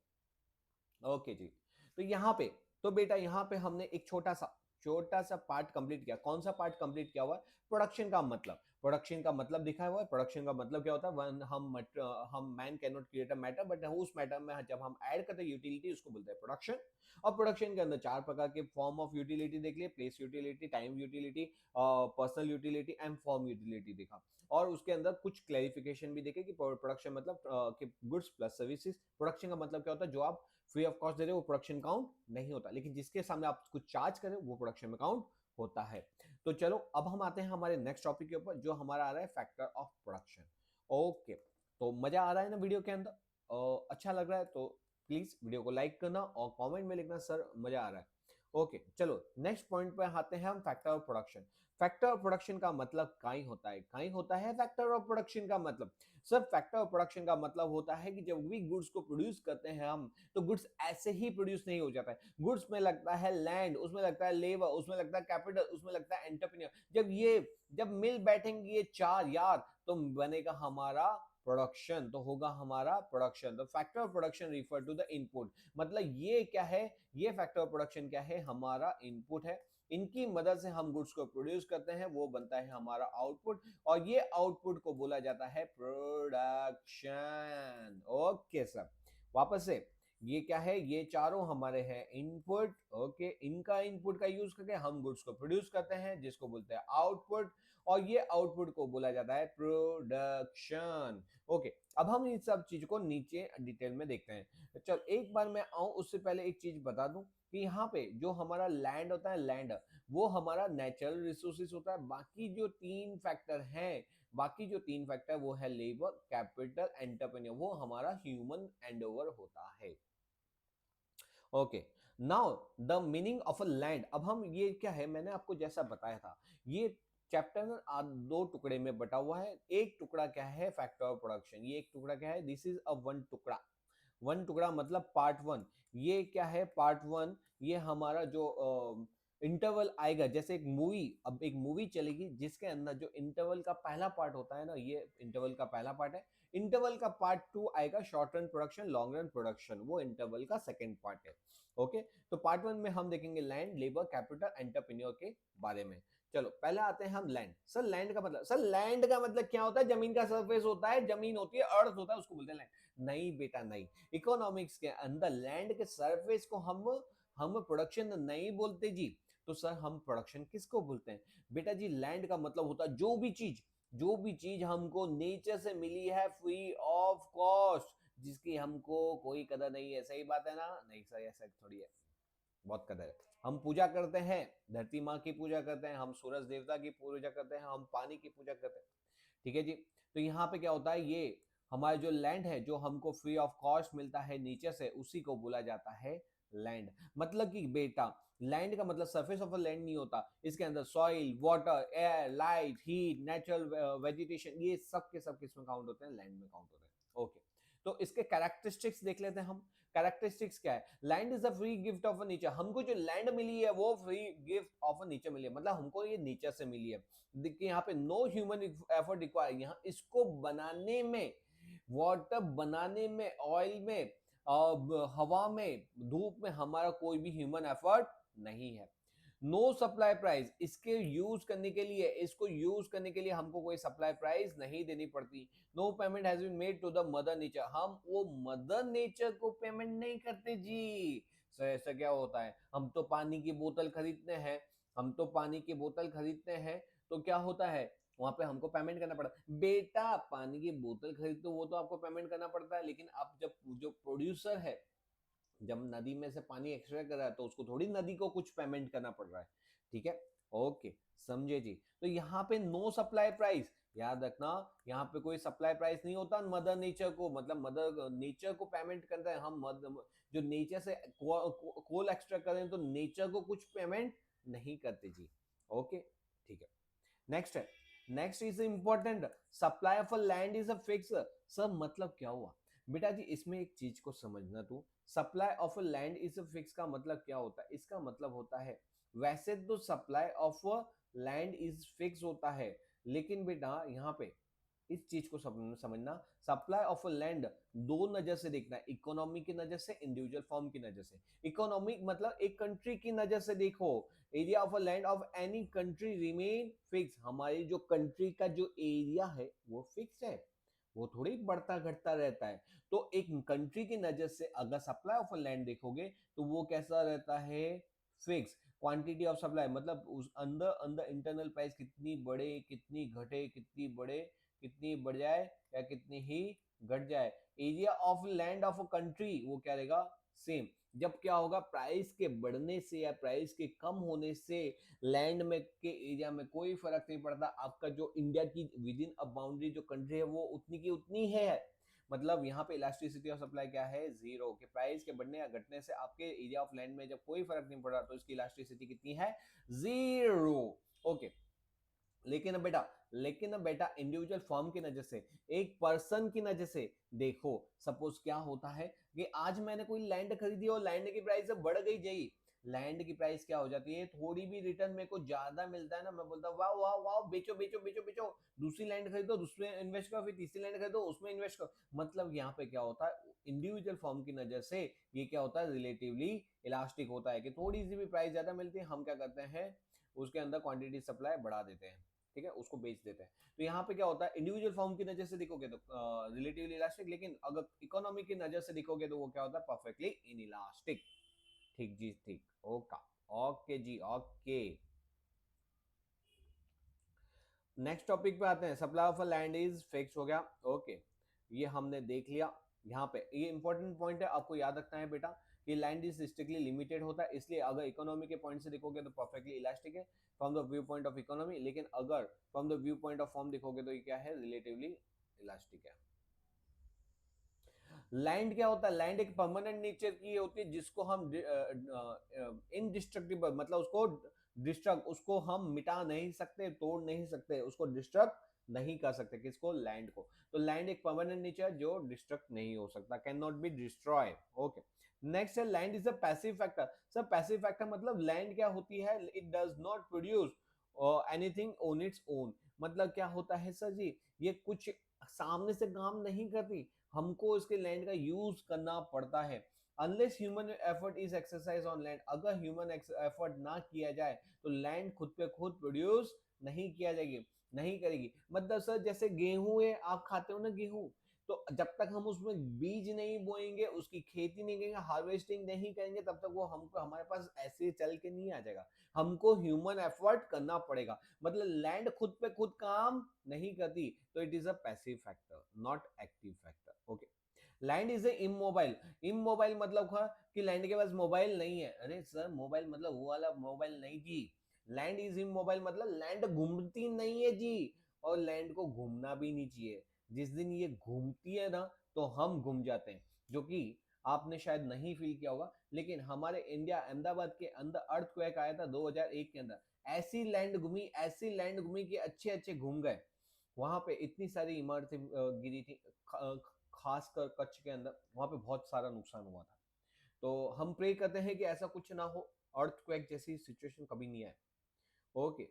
ओके जी। तो यहाँ पे, तो बेटा यहाँ पे हमने एक छोटा सा पार्ट कंप्लीट किया। कौन सा पार्ट कंप्लीट किया हुआ है? प्रोडक्शन का मतलब। प्रोडक्शन का मतलब दिखा हुआ है। प्रोडक्शन का मतलब क्या होता है? वन हम man can not create a matter, but उस मैटर में जब हम ऐड करते हैं यूटिलिटी उसको बोलते हैं प्रोडक्शन। और प्रोडक्शन के अंदर चार प्रकार के फॉर्म ऑफ यूटिलिटी देख लिए, place utility, time utility, personal utility and form utility देखा। और उसके अंदर कुछ क्लैरिफिकेशन भी देखे कि प्रोडक्शन मतलब कि गुड्स प्लस सर्विसेज। प्रोडक्शन का मतलब क्या होता है? जो आप फ्री ऑफ कॉस्ट दे रहे हो वो प्रोडक्शन काउंट नहीं होता, लेकिन जिसके सामने आप कुछ चार्ज करें वो प्रोडक्शन में काउंट होता है। तो चलो अब हम आते हैं हमारे नेक्स्ट टॉपिक के ऊपर जो हमारा आ रहा है फैक्टर ऑफ प्रोडक्शन। ओके, तो मजा आ रहा है ना वीडियो के अंदर? अच्छा लग रहा है तो प्लीज वीडियो को लाइक करना और कमेंट में लिखना सर मजा आ रहा है। ओके, चलो नेक्स्ट पॉइंट पे आते हैं हम, factor of production. Factor of production का मतलब काई होता है? काई होता है फैक्टर ऑफ प्रोडक्शन का मतलब। सर फैक्टर ऑफ प्रोडक्शन का मतलब होता है कि जब भी गुड्स को प्रोड्यूस करते हैं हम, तो गुड्स ऐसे ही प्रोड्यूस नहीं हो जाता है। गुड्स में लगता है लैंड, उसमें लगता है लेबर, उसमें लगता है कैपिटल, उसमें लगता है एंटरप्रेन्योर। जब मिल बैठेंगे ये चार यार, तो बनेगा हमारा प्रोडक्शन, तो होगा हमारा प्रोडक्शन। तो factor of production refer to the input. मतलब ये क्या है? ये फैक्टर ऑफ प्रोडक्शन क्या है? हमारा इनपुट है। इनकी मदद से हम गुड्स को प्रोड्यूस करते हैं, वो बनता है हमारा आउटपुट, और ये आउटपुट को बोला जाता है प्रोडक्शन। ओके सर, वापस से, ये क्या है? ये चारों हमारे हैं इनपुट। ओके, इनका इनपुट का यूज करके हम गुड्स को प्रोड्यूस करते हैं जिसको बोलते हैं आउटपुट, और ये आउटपुट को बोला जाता है प्रोडक्शन। ओके, अब हम इन सब चीज को नीचे डिटेल में देखते हैं। चल एक बार मैं आऊं उससे पहले एक चीज बता दूं कि यहाँ पे जो हमारा लैंड होता है, लैंड वो हमारा नेचुरल रिसोर्सेज होता है। बाकी जो तीन फैक्टर वो है लेबर, कैपिटल, एंटरप्रेन्योर, वो हमारा ह्यूमन एंडोवर होता है। Okay, now the meaning of a land. अब हम ये क्या है, मैंने आपको जैसा बताया था, ये चैप्टर दो टुकड़े में बटा हुआ है। एक टुकड़ा क्या है? Factor of production. ये एक टुकड़ा क्या है? दिस इज अ वन टुकड़ा। वन टुकड़ा मतलब पार्ट वन। ये क्या है? Part one. ये हमारा जो इंटरवल आएगा, जैसे एक मूवी, अब एक मूवी चलेगी जिसके अंदर जो इंटरवल का पहला पार्ट होता है ना, ये इंटरवल का पहला पार्ट है। इंटरवल का पार्ट टू आएगा, short run production, long run production, वो इंटरवल का सेकेंड पार्ट है। ओके, तो पार्ट वन में हम देखेंगे लैंड, लेबर, कैपिटल, एंटरप्रेन्योर के बारे में। चलो पहले आते हैं हम लैंड। सर लैंड का मतलब, सर लैंड का मतलब क्या होता है? जमीन का सरफेस होता है, जमीन होती है, अर्थ होता है, उसको बोलते हैं लैंड। नहीं बेटा नहीं, इकोनॉमिक्स के अंदर लैंड के सरफेस को हम प्रोडक्शन नहीं बोलते जी। तो सर हम प्रोडक्शन किसको बोलते हैं? बेटा जी लैंड का मतलब होता है जो भी चीज हमको नेचर से मिली है फ्री ऑफ कॉस्ट, जिसकी हमको कोई कदर नहीं है। सही बात है ना? नहीं सर, ऐसा थोड़ी है, बहुत कदर है। हम पूजा करते हैं, धरती माँ की पूजा करते हैं, हम सूरज देवता की पूजा करते हैं, हम पानी की पूजा करते हैं। ठीक है जी। तो यहाँ पे क्या होता है, ये हमारा जो लैंड है जो हमको फ्री ऑफ कॉस्ट मिलता है नीचे से, उसी को बोला जाता है लैंड। मतलब कि बेटा लैंड का मतलब सरफेस ऑफ अ लैंड नहीं होता, इसके अंदर soil, water, air, light, heat, natural vegetation, ये सब के सब किसमें काउंट होते हैं? लैंड में काउंट होते हैं। ओके, तो इसके कैरेक्टरिस्टिक्स देख लेते हैं हम। कैरेक्टरिस्टिक्स क्या है? Land is a free gift of a nature. हमको जो लैंड मिली है वो free gift of a nature मिली है, मतलब हमको ये नेचर से मिली है। देखिए यहाँ पे नो ह्यूमन एफर्ट रिक्वायर, यहाँ इसको बनाने में, वाटर बनाने में, ऑयल में, हवा में, धूप में हमारा कोई भी ह्यूमन एफर्ट नहीं है। नो सप्लाई प्राइस, इसको यूज करने के लिए हमको कोई सप्लाई प्राइस नहीं देनी पड़ती। No payment has been made to the mother nature, हम वो मदर नेचर को पेमेंट नहीं करते जी। सो ऐसा क्या होता है? हम तो पानी की बोतल खरीदते हैं, तो क्या होता है? वहां पे हमको पेमेंट करना पड़ता है। बेटा पानी की बोतल खरीदते हो वो तो आपको पेमेंट करना पड़ता है, लेकिन अब जब जो प्रोड्यूसर है, जब नदी में से पानी एक्सट्रैक्ट कर रहा है तो उसको थोड़ी नदी को कुछ पेमेंट करना पड़ रहा है। ठीक है, ओके, समझे जी। तो यहाँ पे नो सप्लाई प्राइस, याद रखना, यहाँ पे कोई सप्लाई प्राइस नहीं होता मदर नेचर को, मतलब मदर नेचर को पेमेंट करता है। जो नेचर से कोल एक्सट्रैक्ट करें तो नेचर को कुछ पेमेंट नहीं करते जी। ओके, ठीक है। नेक्स्ट है, next is important, supply of land is a fix. सब मतलब क्या हुआ बेटा जी, इसमें एक चीज को समझना तू, supply of land is a fix का मतलब क्या होता है? इसका मतलब होता है, वैसे तो supply of land is fix होता है, लेकिन बेटा यहाँ पे इस चीज को समझना, सप्लाई ऑफ लैंड दो नजर से देखना, इकोनॉमी की नजर से, इंडिविजुअल फॉर्म की नजर से। इकोनॉमिक मतलब एक कंट्री की नजर से देखो, area of land of any country remain fix, हमारी जो कंट्री का जो एरिया है वो फिक्स है, वो थोड़ी बढ़ता घटता रहता है। तो एक कंट्री की नजर से अगर सप्लाई ऑफ लैंड देखोगे तो वो कैसा रहता है, फिक्स। क्वांटिटी ऑफ सप्लाई मतलब उस अंदर अंदर इंटरनल प्राइस कितनी बढ़े कितनी घटे, कितनी बढ़े कितनी बढ़ जाए या कितनी ही घट जाए, area of land of a country वो क्या रहेगा, सेम। जब क्या होगा, प्राइस के बढ़ने से या प्राइस के कम होने से लैंड में के एरिया में कोई फर्क नहीं पड़ता, आपका जो इंडिया की विद इन अ बाउंड्री जो कंट्री है वो उतनी की उतनी है। मतलब यहाँ पे इलास्टिसिटी ऑफ सप्लाई क्या है, जीरो, के प्राइस के बढ़ने या घटने से आपके एरिया ऑफ लैंड में जब कोई फर्क नहीं पड़ रहा तो इसकी इलास्टिसिटी कितनी है, जीरो। ओके, लेकिन बेटा इंडिविजुअल फॉर्म की नजर से, एक पर्सन की नजर से देखो, सपोज क्या होता है कि आज मैंने कोई लैंड खरीदी और लैंड की प्राइस बढ़ गई जी, लैंड की प्राइस क्या हो जाती है, थोड़ी भी रिटर्न मेरे को ज्यादा मिलता है ना, मैं बोलता हूँ वाह वाह वाह, बेचो बेचो बेचो बेचो, दूसरी लैंड खरीदो, दूसरे इन्वेस्ट करो, फिर तीसरी लैंड खरीदो, उसमें इन्वेस्ट करो। मतलब यहाँ पे क्या होता है, इंडिविजुअल फॉर्म की नजर से ये क्या होता है, रिलेटिवली इलास्टिक होता है, कि थोड़ी सी भी प्राइस ज्यादा मिलती है हम क्या करते हैं, उसके अंदर क्वांटिटी सप्लाई बढ़ा देते हैं, ठीक है, उसको बेच देते हैं। तो यहाँ पे क्या होता है, इंडिविजुअल फॉर्म की नजर से देखोगे तो रिलेटिवली इलास्टिक, लेकिन अगर इकोनॉमी की नजर से देखोगे तो वो क्या होता है, परफेक्टली इन इलास्टिक। ठीक जी, ठीक, ओका, ओके जी, ओके। नेक्स्ट टॉपिक पे आते हैं, supply of land is fix हो गया, ओके, ये हमने देख लिया। यहाँ पे ये इंपॉर्टेंट पॉइंट है, आपको याद रखना है बेटा, कि लैंड इज स्ट्रिक्टली लिमिटेड होता है, इसलिए अगर इकोनॉमी के पॉइंट से देखोगे तो परफेक्टली इलास्टिक है from the view point of economy, लेकिन अगर from the view point of form देखोगे तो ये क्या है, रिलेटिवली इलास्टिक है। लैंड क्या होता है, लैंड एक परमानेंट नेचर की होती है, जिसको हम इनडिस्ट्रक्टिबल मतलब उसको डिस्ट्रक्ट, उसको हम मिटा नहीं सकते, तोड़ नहीं सकते, उसको डिस्ट्रक्ट नहीं कर सकते, किसको, लैंड को। तो लैंड एक परमानेंट नेचर जो डिस्ट्रक्ट नहीं हो सकता, can not be destroy. Okay, next है land is a passive factor. Sir passive factor मतलब लैंड क्या होती है, it does not produce anything on its own. मतलब क्या होता है सर जी, ये कुछ सामने से काम नहीं करती, हमको इसके लैंड का यूज करना पड़ता है। Unless human effort is exercise on land, अगर ह्यूमन एफर्ट ना किया जाए तो लैंड खुद पे खुद प्रोड्यूस नहीं किया जाएगी, नहीं करेगी। मतलब सर जैसे गेहूं है, आप खाते हो ना गेहूं, तो जब तक हम उसमें बीज नहीं बोएंगे, उसकी खेती नहीं करेंगे, हार्वेस्टिंग नहीं करेंगे, तब तक वो हमको हमारे पास ऐसे चल के नहीं आ जाएगा, हमको ह्यूमन एफर्ट करना पड़ेगा। मतलब लैंड खुद पे खुद काम नहीं करती, तो it is a passive factor, not active factor. Okay, land is a immobile. Immobile मतलब क्या, कि लैंड के पास मोबाइल नहीं है, अरे सर मोबाइल मतलब वो वाला मोबाइल नहीं जी, लैंड इज इमोबाइल मतलब लैंड घूमती नहीं है जी, और लैंड को घूमना भी नहीं चाहिए। जिस दिन ये घूमती है ना तो हम घूम जाते हैं, जो कि आपने शायद नहीं फील किया होगा, लेकिन हमारे इंडिया अहमदाबाद के अंदर अर्थक्वेक आया था 2001 के अंदर, ऐसी लैंड घूमी, ऐसी लैंड घूमी कि अच्छे अच्छे घूम गए। वहां पे इतनी सारी इमारतें गिरी थी, खासकर कच्छ के अंदर, वहां पे बहुत सारा नुकसान हुआ था। तो हम प्रे करते हैं कि ऐसा कुछ ना हो, अर्थक्वेक जैसी सिचुएशन कभी नहीं आए। ओके,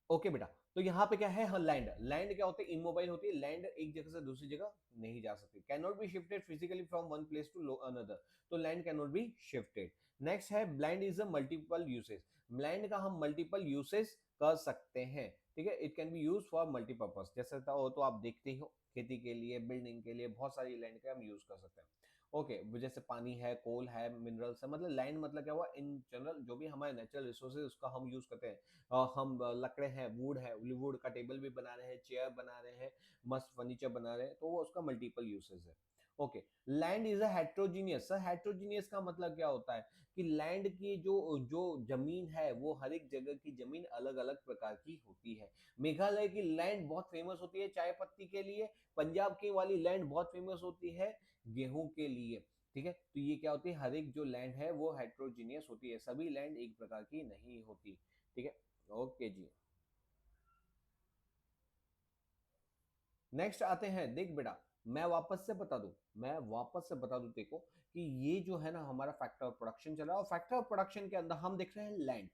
ओके बेटा, तो यहाँ पे क्या है, हाँ लैंड, लैंड क्या होती है, इमोबाइल होती है, लैंड एक जगह से दूसरी जगह नहीं जा सकती, can not be shifted physically from one place to another, तो land can not be shifted. Next है land is a multiple usage, land का हम मल्टीपल यूसेज कर सकते हैं, ठीक है, it can be use for multipurpose, जैसे तो आप देखते हो खेती के लिए, बिल्डिंग के लिए, बहुत सारी लैंड का हम यूज कर सकते हैं। ओके, जैसे पानी है, कोल है, मिनरल्स है, मतलब लैंड मतलब क्या हुआ, इन जनरल जो भी हमारे नेचुरल रिसोर्सेज उसका हम यूज करते हैं। हम लकड़े हैं, वुड है, वुड का टेबल भी बना रहे हैं, चेयर बना रहे हैं, मस्त फर्नीचर बना रहे हैं, तो वो उसका मल्टीपल यूसेज है। Okay, land is a heterogeneous. Sir heterogeneous का मतलब क्या होता है, कि लैंड की जो जो जमीन है वो हर एक जगह की जमीन अलग अलग प्रकार की होती है। मेघालय की लैंड बहुत फेमस होती है चाय पत्ती के लिए, पंजाब की वाली लैंड बहुत फेमस होती है गेहूं के लिए, ठीक है। तो ये क्या होती है, हर एक जो लैंड है वो हेट्रोजीनियस होती है, सभी लैंड एक प्रकार की नहीं होती, ठीक है। ओके जी, नेक्स्ट आते हैं, देख बेटा मैं वापस से बता दूं देखो कि ये जो है ना हमारा फैक्टर ऑफ प्रोडक्शन चला और फैक्टर ऑफ प्रोडक्शन के अंदर हम देख रहे हैं लैंड।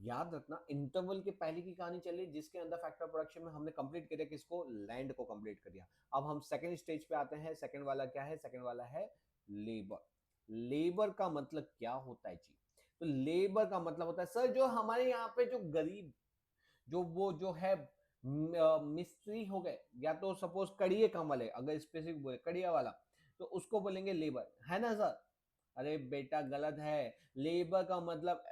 याद रखना इंटरवल के पहले की कहानी चली जिसके अंदर फैक्टर प्रोडक्शन में हमने कंप्लीट किया किसको, लैंड को कंप्लीट कर दिया। अब हम सेकंड स्टेज पे आते हैं। सेकंड वाला क्या है, सेकंड वाला है लेबर। लेबर का मतलब क्या होता है जी, तो लेबर का मतलब होता है सर जो हमारे यहाँ पे जो गरीब जो वो जो है मिस्त्री हो गए या तो सपोज कड़िए काम वाले, अगर स्पेसिफिक बोले कड़िया वाला तो उसको बोलेंगे लेबर, है ना सर। अरे बेटा गलत है। लेबर का मतलब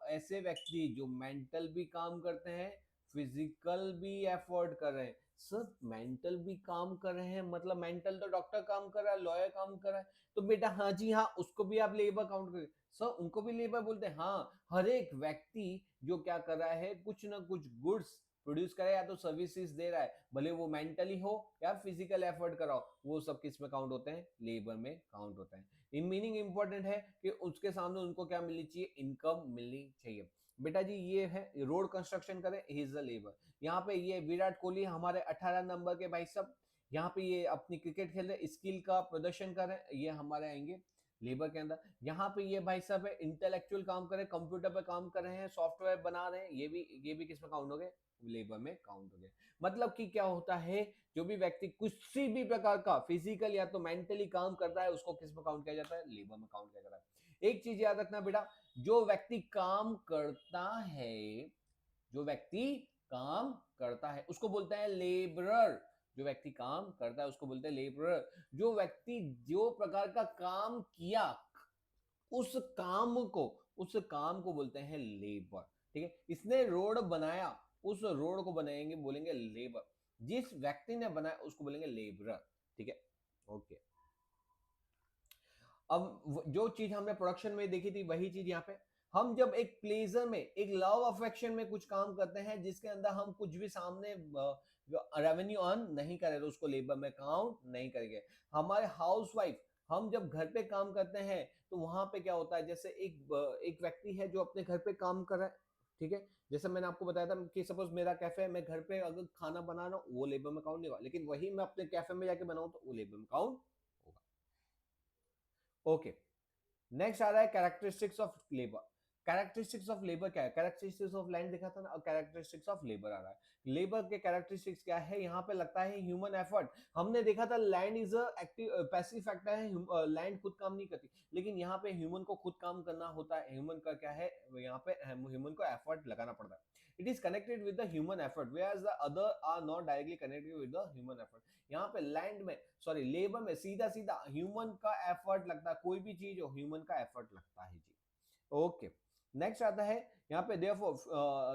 ऐसे व्यक्ति जो मेंटल भी काम करते हैं, फिजिकल भी एफर्ट कर रहे हैं। सर मेंटल भी काम कर रहे हैं मतलब मेंटल तो डॉक्टर काम कर रहा है, लॉयर काम कर रहा है, तो बेटा हाँ जी हाँ उसको भी आप लेबर काउंट करें। सर उनको भी लेबर बोलते हैं, हाँ हर एक व्यक्ति जो क्या कर रहा है कुछ ना कुछ गुड्स प्रोड्यूस करे या तो सर्विसेज दे रहा है, भले वो मेंटली हो या फिजिकल एफर्ट कराओ, वो सब किस में काउंट होते हैं, लेबर में काउंट होते हैं। इन मीनिंग इंपॉर्टेंट है कि उसके सामने उनको क्या मिलनी चाहिए, इनकम मिलनी चाहिए। बेटा जी ये है रोड कंस्ट्रक्शन करें, ही इज द लेबर। यहाँ पे ये विराट कोहली हमारे 18 नंबर के भाई साहब, यहाँ पे ये अपनी क्रिकेट खेल रहे, स्किल का प्रदर्शन कर रहे हैं, ये हमारे आएंगे लेबर के अंदर। यहाँ पे ये भाई साहब है इंटेलेक्चुअल काम कर रहे हैं, कंप्यूटर पे काम कर रहे हैं, सॉफ्टवेयर बना रहे हैं, ये भी किस में काउंट हो गए, लेबर में काउंट हो गए। मतलब कि क्या होता है, जो भी व्यक्ति किसी भी प्रकार का फिजिकल या तो मेंटली काम करता है उसको किस में काउंट किया जाता है, लेबर में काउंट किया जाता है। एक चीज याद रखना बेटा, जो व्यक्ति काम करता है, जो व्यक्ति काम करता है उसको बोलते हैं लेबरर। जो व्यक्ति काम करता है उसको बोलते हैं लेबरर। जो व्यक्ति जो प्रकार का काम किया उस काम को बोलते हैं लेबर। ठीक है, इसने रोड बनाया, उस रोड को बनाएंगे बोलेंगे लेबर। जिस व्यक्ति ने बनाया उसको बोलेंगे लेबरर। ठीक है, ओके। अब जो चीज हमने प्रोडक्शन में देखी थी वही चीज यहाँ पे, हम जब एक प्लेजर में एक लव अफेक्शन में कुछ काम करते हैं जिसके अंदर हम कुछ भी सामने रेवेन्यू अर्न नहीं करें तो उसको लेबर में काउंट नहीं करेंगे। हमारे हाउसवाइफ, हम जब घर पे काम करते हैं तो वहां पे क्या होता है, जैसे एक व्यक्ति है जो अपने घर पे काम कर रहा है, ठीक है, जैसे मैंने आपको बताया था कि सपोज मेरा कैफे है, मैं घर पे अगर खाना बना रहा हूँ वो लेबर में काउंट नहीं होगा, लेकिन वही मैं अपने कैफे में जाके बनाऊं तो वो लेबर में काउंट होगा। ओके, नेक्स्ट आ रहा है characteristics of labour. Characteristics of labour क्या है, कैरेक्टरिस्टिक्स ऑफ लैंड देखा था ना, और कैरेक्टरिस्टिक्स ऑफ लेबर आ रहा है। लेबर के कैरेक्टरिस्टिक्स क्या है, यहाँ पे लगता है ह्यूमन एफर्ट। हमने देखा था land is a active passive factor है, लैंड खुद काम नहीं करती, लेकिन यहाँ पे ह्यूमन को खुद काम करना होता है। ह्यूमन का क्या है, यहाँ पे ह्यूमन को एफर्ट लगाना पड़ता है। It is connected with the human effort where the other are not directly connected with the human effort. यहाँ पे लैंड में, सॉरी लेबर में सीधा सीधा ह्यूमन का एफर्ट लगता है, कोई भी चीज हो ह्यूमन का एफर्ट लगता है जी। ओके, नेक्स्ट आता है यहाँ पे therefore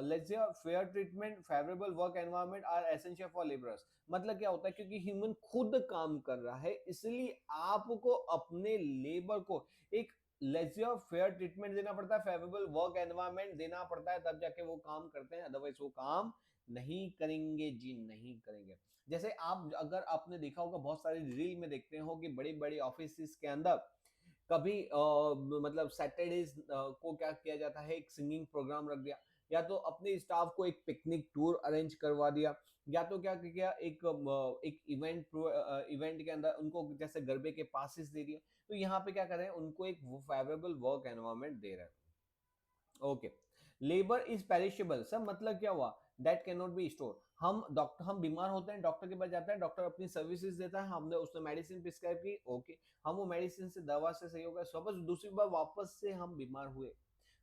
let's say fair treatment favorable work environment are essential for laborers। मतलब क्या होता है, क्योंकि ह्यूमन खुद काम कर रहा है इसलिए आपको अपने लेबर को एक लेजियर फेयर ट्रीटमेंट देना पड़ता है, फेवरेबल वर्क एनवायरनमेंट देना पड़ता है, तब जाके वो काम करते हैं, अदरवाइज वो काम नहीं करेंगे जी, नहीं करेंगे। जैसे आप अगर आपने देखा होगा बहुत सारे रील में देखते हो कि बड़ी बड़ी ऑफिस के अंदर कभी मतलब सैटरडेज को क्या किया जाता है, एक सिंगिंग प्रोग्राम रख दिया, या तो अपने स्टाफ को एक पिकनिक टूर अरेंज करवा दिया, या तो क्या किया एक इवेंट के अंदर उनको जैसे गरबे के पासिस दे दिए। तो यहाँ पे क्या कर रहे हैं, उनको एक फेवरेबल वर्क एनवायरनमेंट दे रहे हैं। Okay, labour is perishable sir, मतलब क्या हुआ, that can not be store. हम बीमार होते हैं, डॉक्टर के पास जाते हैं, डॉक्टर अपनी सर्विसेज देता है, हमने उसने मेडिसिन प्रिस्क्राइब की, ओके, हम वो मेडिसिन से दवा से सही हो गया, सपोज दूसरी बार वापस से हम बीमार हुए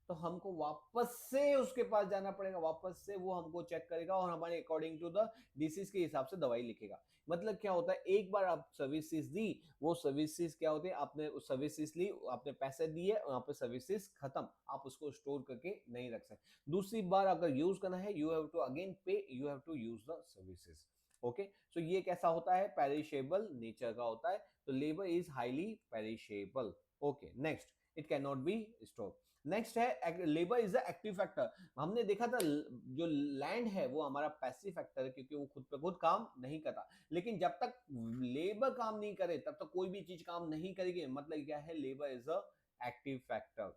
तो हमको वापस से उसके पास जाना पड़ेगा, वापस से वो हमको चेक करेगा और हमारे अकॉर्डिंग टू द डिसीज के हिसाब से दवाई लिखेगा। मतलब क्या होता है, एक बार आप सर्विसेज दी, वो सर्विसेज क्या होते हैं, आपने सर्विसेज ली, आपने पैसे दिए, वहां पे सर्विसेज खत्म, आप उसको स्टोर करके नहीं रख सकते। दूसरी बार अगर यूज करना है you have to again pay, you have to use the services. Okay, so ये कैसा होता है, पेरिशेबल नेचर का होता है, तो labour is highly perishable. Okay, next, it can not be store. Next है labour is the active factor. हमने देखा था जो लैंड है वो हमारा पैसिव फैक्टर है क्योंकि वो खुद पे खुद काम नहीं करता, लेकिन जब तक लेबर काम नहीं करे तब तक कोई भी चीज काम नहीं करेगी, मतलब क्या है, labour is a active factor.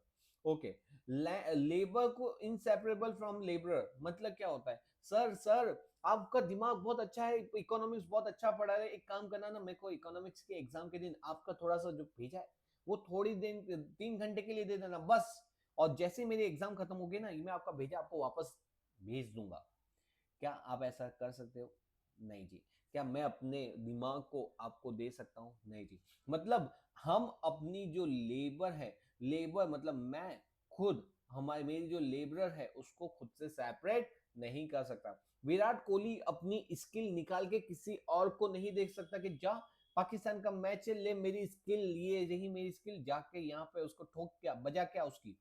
Okay, labour को इनसेपरेबल फ्रॉम लेबरर मतलब क्या होता है? सर सर आपका दिमाग बहुत अच्छा है, इकोनॉमिक्स बहुत अच्छा पढ़ा है, एक काम करना ना, मेरे को इकोनॉमिक्स के एग्जाम के दिन आपका थोड़ा सा जो भेजा है वो थोड़ी देर 3 घंटे के लिए दे देना बस, और जैसे ही मेरी एग्जाम खत्म होगी ना, मैं आपका भेजा आपको वापस भेज दूंगा। क्या आप ऐसा कर सकते हो? नहीं जी। क्या मैं अपने दिमाग को आपको दे सकता हूँ? नहीं जी। मतलब हम अपनी जो लेबर है, लेबर मतलब मैं खुद, हमारे मेरी जो लेबरर है उसको खुद से सेपरेट नहीं कर सकता। विराट कोहली अपनी स्किल निकाल के किसी और को नहीं देख सकता कि जा पाकिस्तान का मैच है, ले मेरी स्किल, ये रही मेरी स्किल, जाके यहाँ पे उसको ठोक क्या बजा क्या उसकी,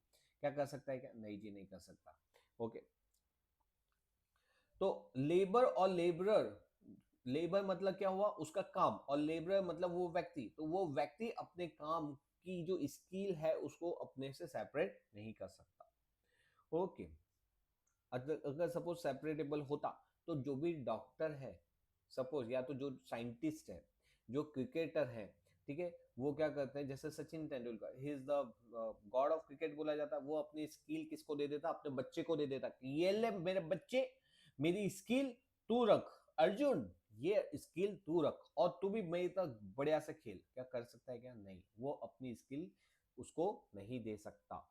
क्या कर सकता है? क्या नहीं जी, नहीं कर सकता। ओके, तो लेबर और लेबरर, लेबर मतलब क्या हुआ? उसका काम, और लेबरर मतलब वो व्यक्ति, तो वो व्यक्ति अपने काम की जो स्किल है उसको अपने से सेपरेट नहीं कर सकता। ओके, अगर अगर सपोज सेपरेटेबल होता तो जो भी डॉक्टर है, सपोज या तो जो साइंटिस्ट है, जो क्रिकेटर है, ठीक है, वो क्या करते हैं, जैसे Sachin Tendulkar, he is the God of cricket बोला जाता है, वो अपनी स्किल किसको दे देता? अपने बच्चे को दे देता कि ये ले मेरे बच्चे, मेरी स्किल तू रख, अर्जुन ये स्किल तू रख, और तू भी मेरी तरह बढ़िया से खेल। क्या कर सकता है? क्या नहीं, वो अपनी स्किल उसको नहीं दे सकता।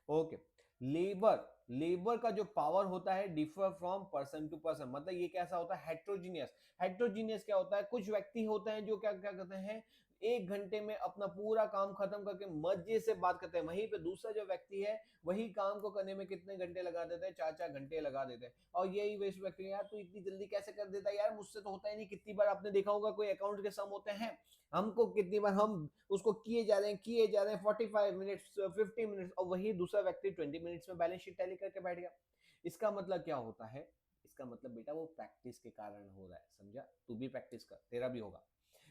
ओके, लेबर, लेबर का जो पावर होता है differ from person to person, मतलब ये कैसा होता है? हेट्रोजीनियस। हेट्रोजीनियस क्या होता है? कुछ व्यक्ति होते हैं जो क्या क्या करते हैं, 1 घंटे में अपना पूरा काम खत्म करके मजे से बात करते हैं, वहीं पे दूसरा जो व्यक्ति है वही काम को करने में कितने घंटे लगा देते हैं? 4-4 घंटे लगा देते हैं। और यही वेस्ट व्यक्ति, यार तू इतनी जल्दी कैसे कर देता है यार, मुझसे तो होता ही नहीं। कितनी बार आपने देखा होगा कोई अकाउंट के सम होते हैं, हमको कितनी बार हम उसको किए जा रहे हैं 45 मिनट्स 50 मिनट्स, और वही दूसरा व्यक्ति 20 मिनट्स में बैलेंस शीट टैली करके बैठ गया। इसका मतलब क्या होता है? इसका मतलब बेटा वो प्रैक्टिस के कारण हो रहा है, समझा? तू भी प्रैक्टिस कर, तेरा भी होगा।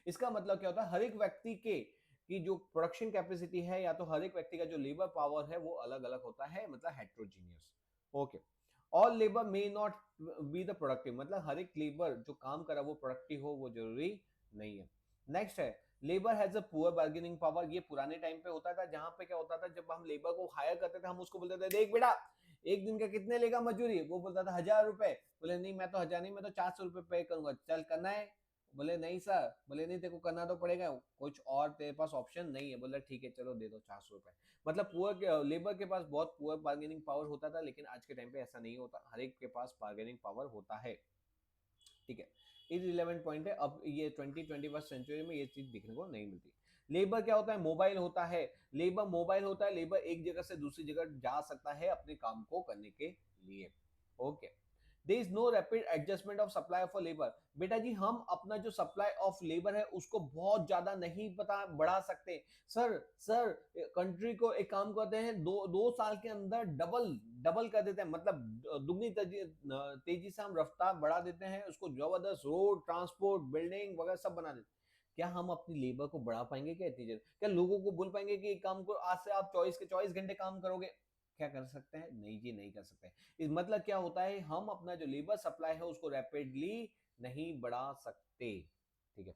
इसका मतलब क्या होता है? हर एक व्यक्ति के की जो प्रोडक्शन कैपेसिटी है, या तो हर एक व्यक्ति का जो लेबर पावर है वो अलग अलग होता है, मतलब heterogeneous. Okay, all labour may not be the productive, मतलब हर एक लेबर जो काम कर रहा है वो प्रोडक्टिव हो, वो जरूरी नहीं है। नेक्स्ट है, labour has a poor bargaining power. ये पुराने टाइम पे होता था, जहां पे क्या होता था, जब हम लेबर को हायर करते थे हम उसको बोलते थे, देख बेटा एक दिन का कितने लेगा मजदूरी? वो बोलता था 1,000 रुपए। बोले नहीं मैं तो 1,000 नहीं, मैं तो 400 रुपए पे करूंगा, चल करना है? बोले नहीं सर, बोले नहीं तेरे को करना तो पड़ेगा, कुछ और तेरे पास ऑप्शन नहीं है। बोले ठीक है चलो दे दो 400 रुपए। मतलब पुअर लेबर के पास बहुत पुअर बार्गेनिंग पावर होता था, लेकिन आज के टाइम पे ऐसा नहीं होता, हर एक के पास बार्गेनिंग पावर होता है। ठीक है, इररिलेवेंट पॉइंट है, अब ये 20-21 सेंचुरी में ये चीज देखने को नहीं मिलती। लेबर क्या होता है? मोबाइल होता है। लेबर मोबाइल होता है, लेबर एक जगह से दूसरी जगह जा सकता है अपने काम को करने के लिए। Okay, there is no rapid adjustment of supply of labour. बेटा जी हम अपना जो सप्लाई ऑफ लेबर है उसको बहुत ज्यादा नहीं बता बढ़ा सकते। सर सर कंट्री को एक काम करते हैं, 2 साल के अंदर डबल डबल कर देते हैं, मतलब दुगनी तेजी से हम रफ्तार बढ़ा देते हैं, उसको जबरदस्त रोड ट्रांसपोर्ट बिल्डिंग वगैरह सब बना देते हैं। क्या हम अपनी लेबर को बढ़ा पाएंगे? क्या इतनी जल्दी? क्या लोगों को बोल पाएंगे कि काम को आज से आप 24 के 24 घंटे काम करोगे? क्या कर सकते हैं? नहीं जी, नहीं कर सकते। इस मतलब क्या होता है, हम अपना जो लेबर सप्लाई है उसको रैपिडली नहीं बढ़ा सकते। ठीक है,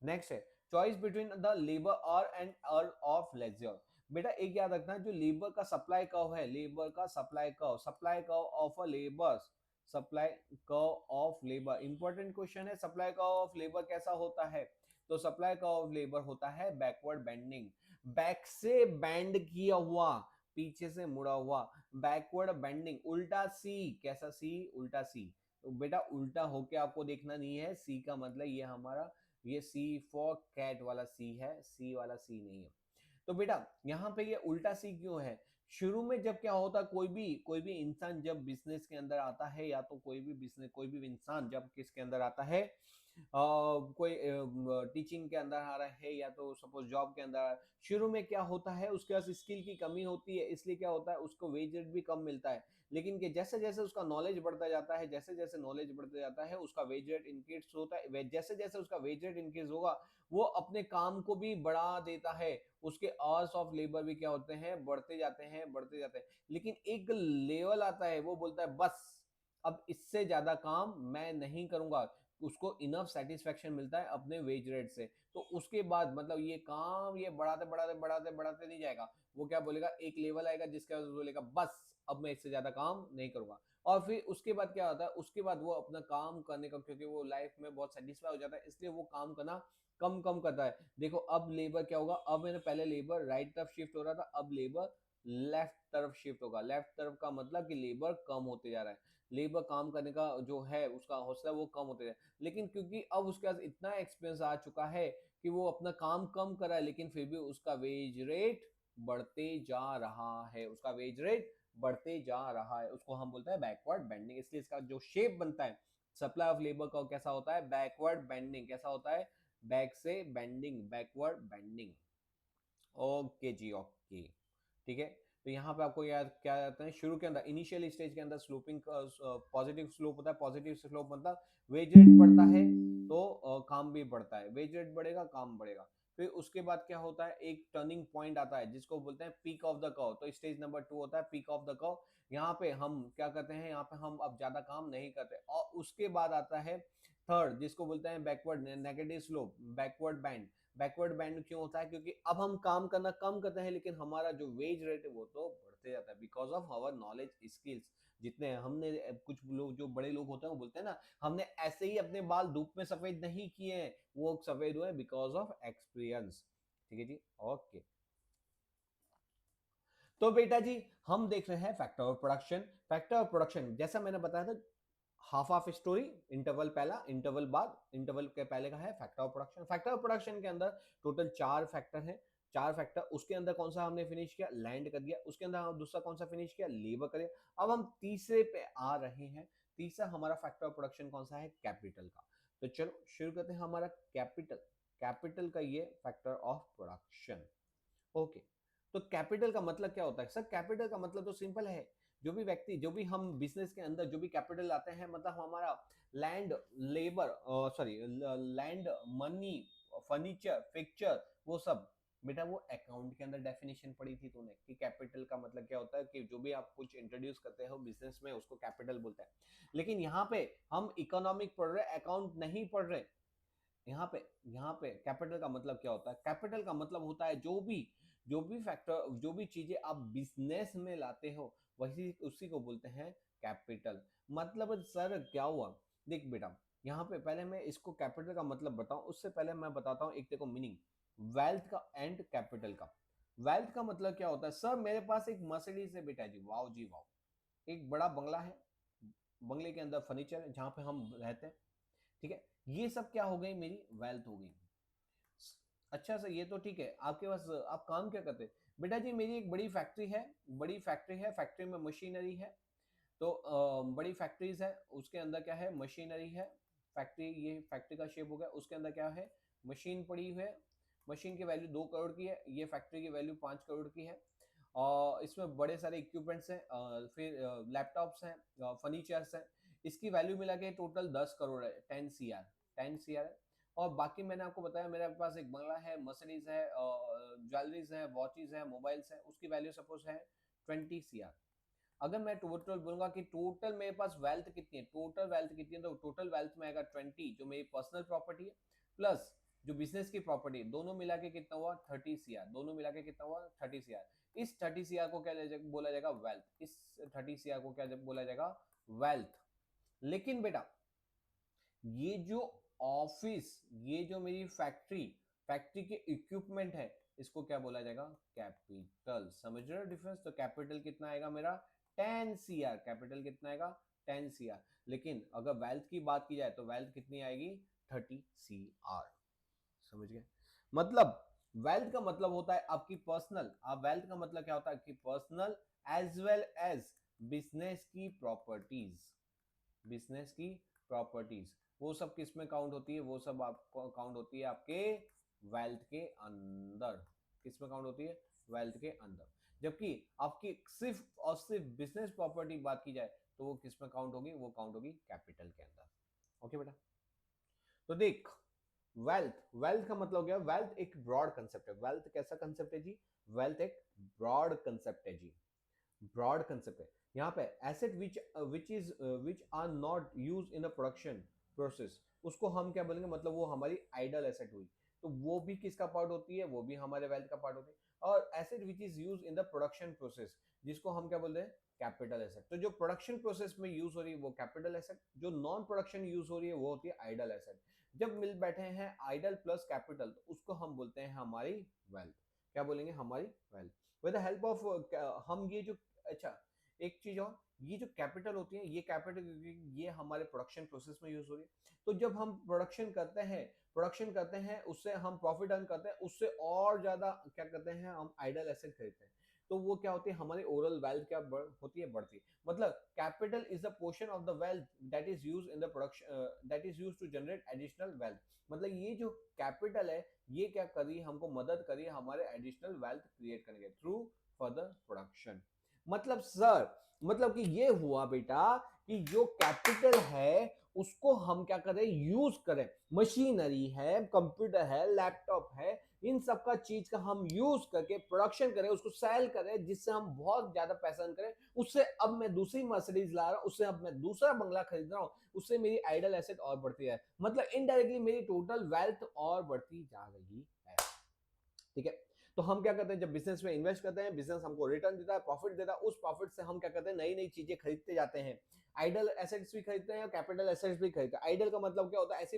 नेक्स्ट है, choice between the labour hour and hour of leisure. बेटा एक याद रखना, जो लेबर का सप्लाई कर्व है, लेबर का supply curve of a labour, supply curve of labour, important question है। सप्लाई कर्व ऑफ लेबर कैसा होता है? तो सप्लाई कर्व ऑफ लेबर होता है बैकवर्ड बेंडिंग, बैक से बैंड किया हुआ, पीछे से मुड़ा हुआ, बैकवर्ड बेंडिंग, उल्टा सी। कैसा सी? उल्टा सी। तो बेटा उल्टा होके आपको देखना नहीं है, सी का मतलब ये हमारा, ये सी फॉर कैट वाला सी है, सी वाला सी नहीं है। तो बेटा यहाँ पे ये उल्टा सी क्यों है? शुरू में जब क्या होता, कोई भी इंसान जब बिजनेस के अंदर आता है, या तो कोई भी इंसान जब किसके अंदर आता है, कोई टीचिंग के अंदर आ रहा है, या तो सपोज जॉब के अंदर, शुरू में क्या होता है उसके पास स्किल की कमी होती है, इसलिए क्या होता है उसको वेज रेट भी कम मिलता है। लेकिन कि जैसे जैसे उसका नॉलेज बढ़ता जाता है, जैसे जैसे नॉलेज बढ़ता जाता है उसका वेज रेट इंक्रीज होता है, जैसे जैसे उसका वेज रेट इंक्रीज होगा वो अपने काम को भी बढ़ा देता है, उसके आवर्स ऑफ लेबर भी क्या होते हैं? बढ़ते जाते हैं, बढ़ते जाते हैं। लेकिन एक लेवल आता है वो बोलता है बस अब इससे ज्यादा काम मैं नहीं करूंगा, उसको इनफ सेटिस्फेक्शन मिलता है अपने वेज रेट से, तो उसके बाद मतलब ये काम ये बढ़ाते बढ़ाते बढ़ाते बढ़ाते नहीं जाएगा। वो क्या बोलेगा, एक लेवल आएगा जिसके बाद बोलेगा बस अब मैं इससे ज्यादा काम नहीं करूंगा। और फिर उसके बाद क्या होता है, उसके बाद वो अपना काम करने का, क्योंकि वो लाइफ में बहुत सेटिस्फाई हो जाता है, इसलिए वो काम करना कम कम करता है। देखो अब लेबर क्या होगा, अब मैंने पहले लेबर राइट तरफ शिफ्ट हो रहा था, अब लेबर लेफ्ट तरफ शिफ्ट होगा। लेफ्ट तरफ का मतलब कि लेबर कम होते जा रहा है, लेबर काम करने का जो है उसका हौसला वो कम होते जा रहा है। लेकिन क्योंकि अब उसके पास इतना एक्सपीरियंस आ चुका है कि वो अपना काम कम कर रहा है, लेकिन फिर भी उसका वेज रेट बढ़ते जा रहा है, उसका वेज रेट बढ़ते जा रहा है, उसको हम बोलते हैं बैकवर्ड बेंडिंग। इसलिए इसका जो शेप बनता है सप्लाई ऑफ लेबर का कैसा होता है, बैकवर्ड बेंडिंग। कैसा होता है, बैक से बेंडिंग, बैकवर्ड बेंडिंग। ओके जी, ओके, ठीक है। तो यहाँ पे आपको याद क्या जाता है, शुरू के अंदर इनिशियल स्टेज के अंदर स्लोपिंग पॉजिटिव स्लोप होता है। पॉजिटिव स्लोप मतलब वेज रेट बढ़ता है तो काम भी बढ़ता है, वेज रेट बढ़ेगा काम बढ़ेगा। फिर उसके बाद क्या होता है, एक टर्निंग पॉइंट आता है जिसको बोलते हैं पीक ऑफ द कर्व। तो स्टेज नंबर 2 होता है पीक ऑफ द कर्व। यहाँ पे हम क्या करते हैं, यहाँ पे हम अब ज्यादा काम नहीं करते, और उसके बाद आता है थर्ड जिसको बोलते हैं backward negative slope, backward band. Backward band क्यों होता है, क्योंकि अब हम काम करना कम करते हैं लेकिन हमारा जो वेज रेट है वो तो बढ़ते जाता है, because of our knowledge skills. जितने हमने कुछ लोग जो बड़े लोग होते हैं वो बोलते हैं ना, हमने ऐसे ही अपने बाल धूप में सफेद नहीं किए हैं, वो सफेद हुए बिकॉज ऑफ एक्सपीरियंस। ठीक है जी, ओके। तो बेटा जी हम देख रहे हैं factor of production. Factor of production जैसा मैंने बताया था, हाफ ऑफ स्टोरी, इंटरवल पहला, इंटरवल बाद, इंटरवल के पहले का है factor of production. Factor of production के अंदर टोटल 4 फैक्टर हैं, 4 फैक्टर। उसके अंदर कौन सा हमने फिनिश किया, लैंड कर दिया। उसके अंदर हम दूसरा कौन सा फिनिश किया, लेबर कर दिया। अब हम तीसरे पे आ रहे हैं। तीसरा हमारा फैक्टर ऑफ प्रोडक्शन कौन सा है, कैपिटल का। तो चलो शुरू करते हैं हमारा कैपिटल। कैपिटल का ये फैक्टर ऑफ प्रोडक्शन। ओके, तो कैपिटल का मतलब क्या होता है सर, कैपिटल का मतलब तो सिंपल है, जो भी व्यक्ति, जो भी हम बिजनेस के अंदर जो भी कैपिटल लाते हैं, मतलब हमारा land, labour, sorry, land, money, furniture, fixture, वो सब। बेटा वो अकाउंट के अंदर डेफिनेशन पढ़ी थी तूने कि कैपिटल का मतलब क्या होता है, कि जो भी आप कुछ इंट्रोड्यूस करते हो बिजनेस में उसको कैपिटल बोलते हैं। लेकिन यहाँ पे हम इकोनॉमिक पढ़ रहे, अकाउंट नहीं पढ़ रहे। यहाँ पे कैपिटल का मतलब क्या होता है, कैपिटल का मतलब होता है जो भी फैक्टर, जो भी चीजें आप बिजनेस में लाते हो वही उसी को बोलते हैं कैपिटल। मतलब सर क्या हुआ, देख बेटा, यहाँ पे पहले मैं इसको कैपिटल का मतलब बताऊं उससे पहले मैं बताता हूँ एक देखो मीनिंग वेल्थ का एंड कैपिटल का। वेल्थ का मतलब क्या होता है, सर मेरे पास एक मर्सिडीज है बेटा जी, वाओ जी वाओ, एक बड़ा बंगला है, बंगले के अंदर फर्नीचर है जहाँ पे हम रहते हैं, ठीक है। ये सब क्या हो गई, मेरी वेल्थ हो गई। अच्छा सर ये तो ठीक है, आपके पास आप काम क्या करते हैं, बेटा जी मेरी एक बड़ी फैक्ट्री है, बड़ी फैक्ट्री है, फैक्ट्री में मशीनरी है। तो बड़ी फैक्ट्रीज है, उसके अंदर क्या है, मशीनरी है। फैक्ट्री, ये फैक्ट्री का शेप हो गया, उसके अंदर क्या है, मशीन पड़ी हुई है। मशीन की वैल्यू 2 करोड़ की है, ये फैक्ट्री की वैल्यू 5 करोड़ की है। और इसमें बड़े सारे इक्विपमेंट्स हैं, फिर लैपटॉप्स हैं, फर्नीचर्स हैं। इसकी वैल्यू मिला के टोटल 10 करोड़ है, 10 CR, 10 CR है। और बाकी मैंने आपको बताया मेरे पास एक बंगला है, मर्सिडीज है, ज्वेलरीज है, वॉचेज है, मोबाइल्स है, उसकी वैल्यू सपोज है 20 CR। अगर मैं टोटल बोलूंगा कि टोटल मेरे पास वेल्थ कितनी है, टोटल वेल्थ कितनी है, तो टोटल वेल्थ में आएगा 20 जो मेरी पर्सनल प्रॉपर्टी है, प्लस जो बिजनेस की प्रॉपर्टी है, दोनों मिला के कितना हुआ 30 CR, दोनों मिला के कितना हुआ 30 CR। इस 30 CR को क्या बोला जाएगा, वेल्थ। इस 30 CR को क्या बोला जाएगा, वेल्थ। लेकिन बेटा ये जो ऑफिस, ये जो मेरी फैक्ट्री, फैक्ट्री के इक्विपमेंट है, इसको क्या बोला जाएगा, कैपिटल। समझ रहे हो डिफरेंस, तो कैपिटल कितना आएगा मेरा 10 CR, कैपिटल कितना आएगा 10 CR। लेकिन अगर वेल्थ की बात की जाए तो वेल्थ कितनी आएगी 30 CR। समझ गए, मतलब वेल्थ का मतलब होता है आपकी पर्सनल, आप वेल्थ का मतलब क्या होता है, आपकी personal as well as business की प्रॉपर्टीज, बिजनेस की प्रॉपर्टीज, वो सब किस में काउंट होती है, वो सब आपको काउंट होती है आपके वेल्थ के अंदर। किस में काउंट होती है, वेल्थ के अंदर। जबकि आपकी सिर्फ और सिर्फ बिजनेस प्रॉपर्टी बात की जाए तो वो किस में काउंट होगी, वो काउंट होगी कैपिटल के अंदर। ओके बेटा, तो देख वेल्थ, वेल्थ का मतलब क्या है, वेल्थ एक ब्रॉड कंसेप्ट है। वेल्थ कैसा कंसेप्ट है जी, वेल्थ एक ब्रॉड कंसेप्ट है जी, ब्रॉड कंसेप्ट है। यहाँ पे asset which which are not use in a production process, उसको हम क्या बोलेंगे, मतलब वो हमारी आइडल एसेट हुई, तो वो भी किसका पार्ट होती है, वो भी हमारे वेल्थ का पार्ट होती है। और asset which is use in the production process, जिसको हम क्या बोलते हैं, कैपिटल एसेट। तो जो प्रोडक्शन प्रोसेस में यूज हो रही है वो कैपिटल एसेट, जो नॉन प्रोडक्शन यूज हो रही है वो होती है आइडल एसेट। जब मिल बैठे हैं आइडल प्लस कैपिटल, तो उसको हम बोलते हैं हमारी वेल्थ। क्या बोलेंगे, हमारी wealth. With the help of हम ये जो, अच्छा एक चीज और, ये जो कैपिटल होती है, ये कैपिटल ये हमारे प्रोडक्शन प्रोसेस में यूज हो रही है। तो जब हम प्रोडक्शन करते हैं उससे हम प्रॉफिट अर्न करते हैं, उससे और ज्यादा क्या करते हैं, हम आइडल एसेट खरीदते हैं। तो वो क्या होती है, हमारी ओवरऑल वेल्थ क्या होती है, बढ़ती है। मतलब capital is a portion of the wealth that is use in the production, that is use to generate additional wealth. मतलब ये जो कैपिटल है, ये क्या करी, हमको मदद करी हमारे एडिशनल वेल्थ क्रिएट करने के थ्रू फर्दर प्रोडक्शन। मतलब सर, मतलब कि ये हुआ बेटा कि जो कैपिटल है उसको हम क्या करें, यूज करें। मशीनरी है, कंप्यूटर है, लैपटॉप है, इन सब का चीज का हम यूज करके प्रोडक्शन करें, उसको सेल करें, जिससे हम बहुत ज्यादा पैसा अर्न करें। उससे अब मैं दूसरी मर्सिडीज ला रहा हूं, उससे अब मैं दूसरा बंगला खरीद रहा हूं, उससे मेरी आइडल एसेट और बढ़ती है। मतलब इनडायरेक्टली मेरी टोटल वेल्थ और बढ़ती जा रही है। ठीक है। तो हम क्या करते हैं, जब बिजनेस में इन्वेस्ट करते हैं, बिजनेस हमको रिटर्न देता है, प्रॉफिट देता है, उस प्रॉफिट से हम क्या करते हैं, नई नई चीजें खरीदते जाते हैं। आइडल एसेट्स भी खरीदते हैं और कैपिटल एसेट्स भी खरीदते हैं। आइडल का मतलब क्या होता है, ऐसी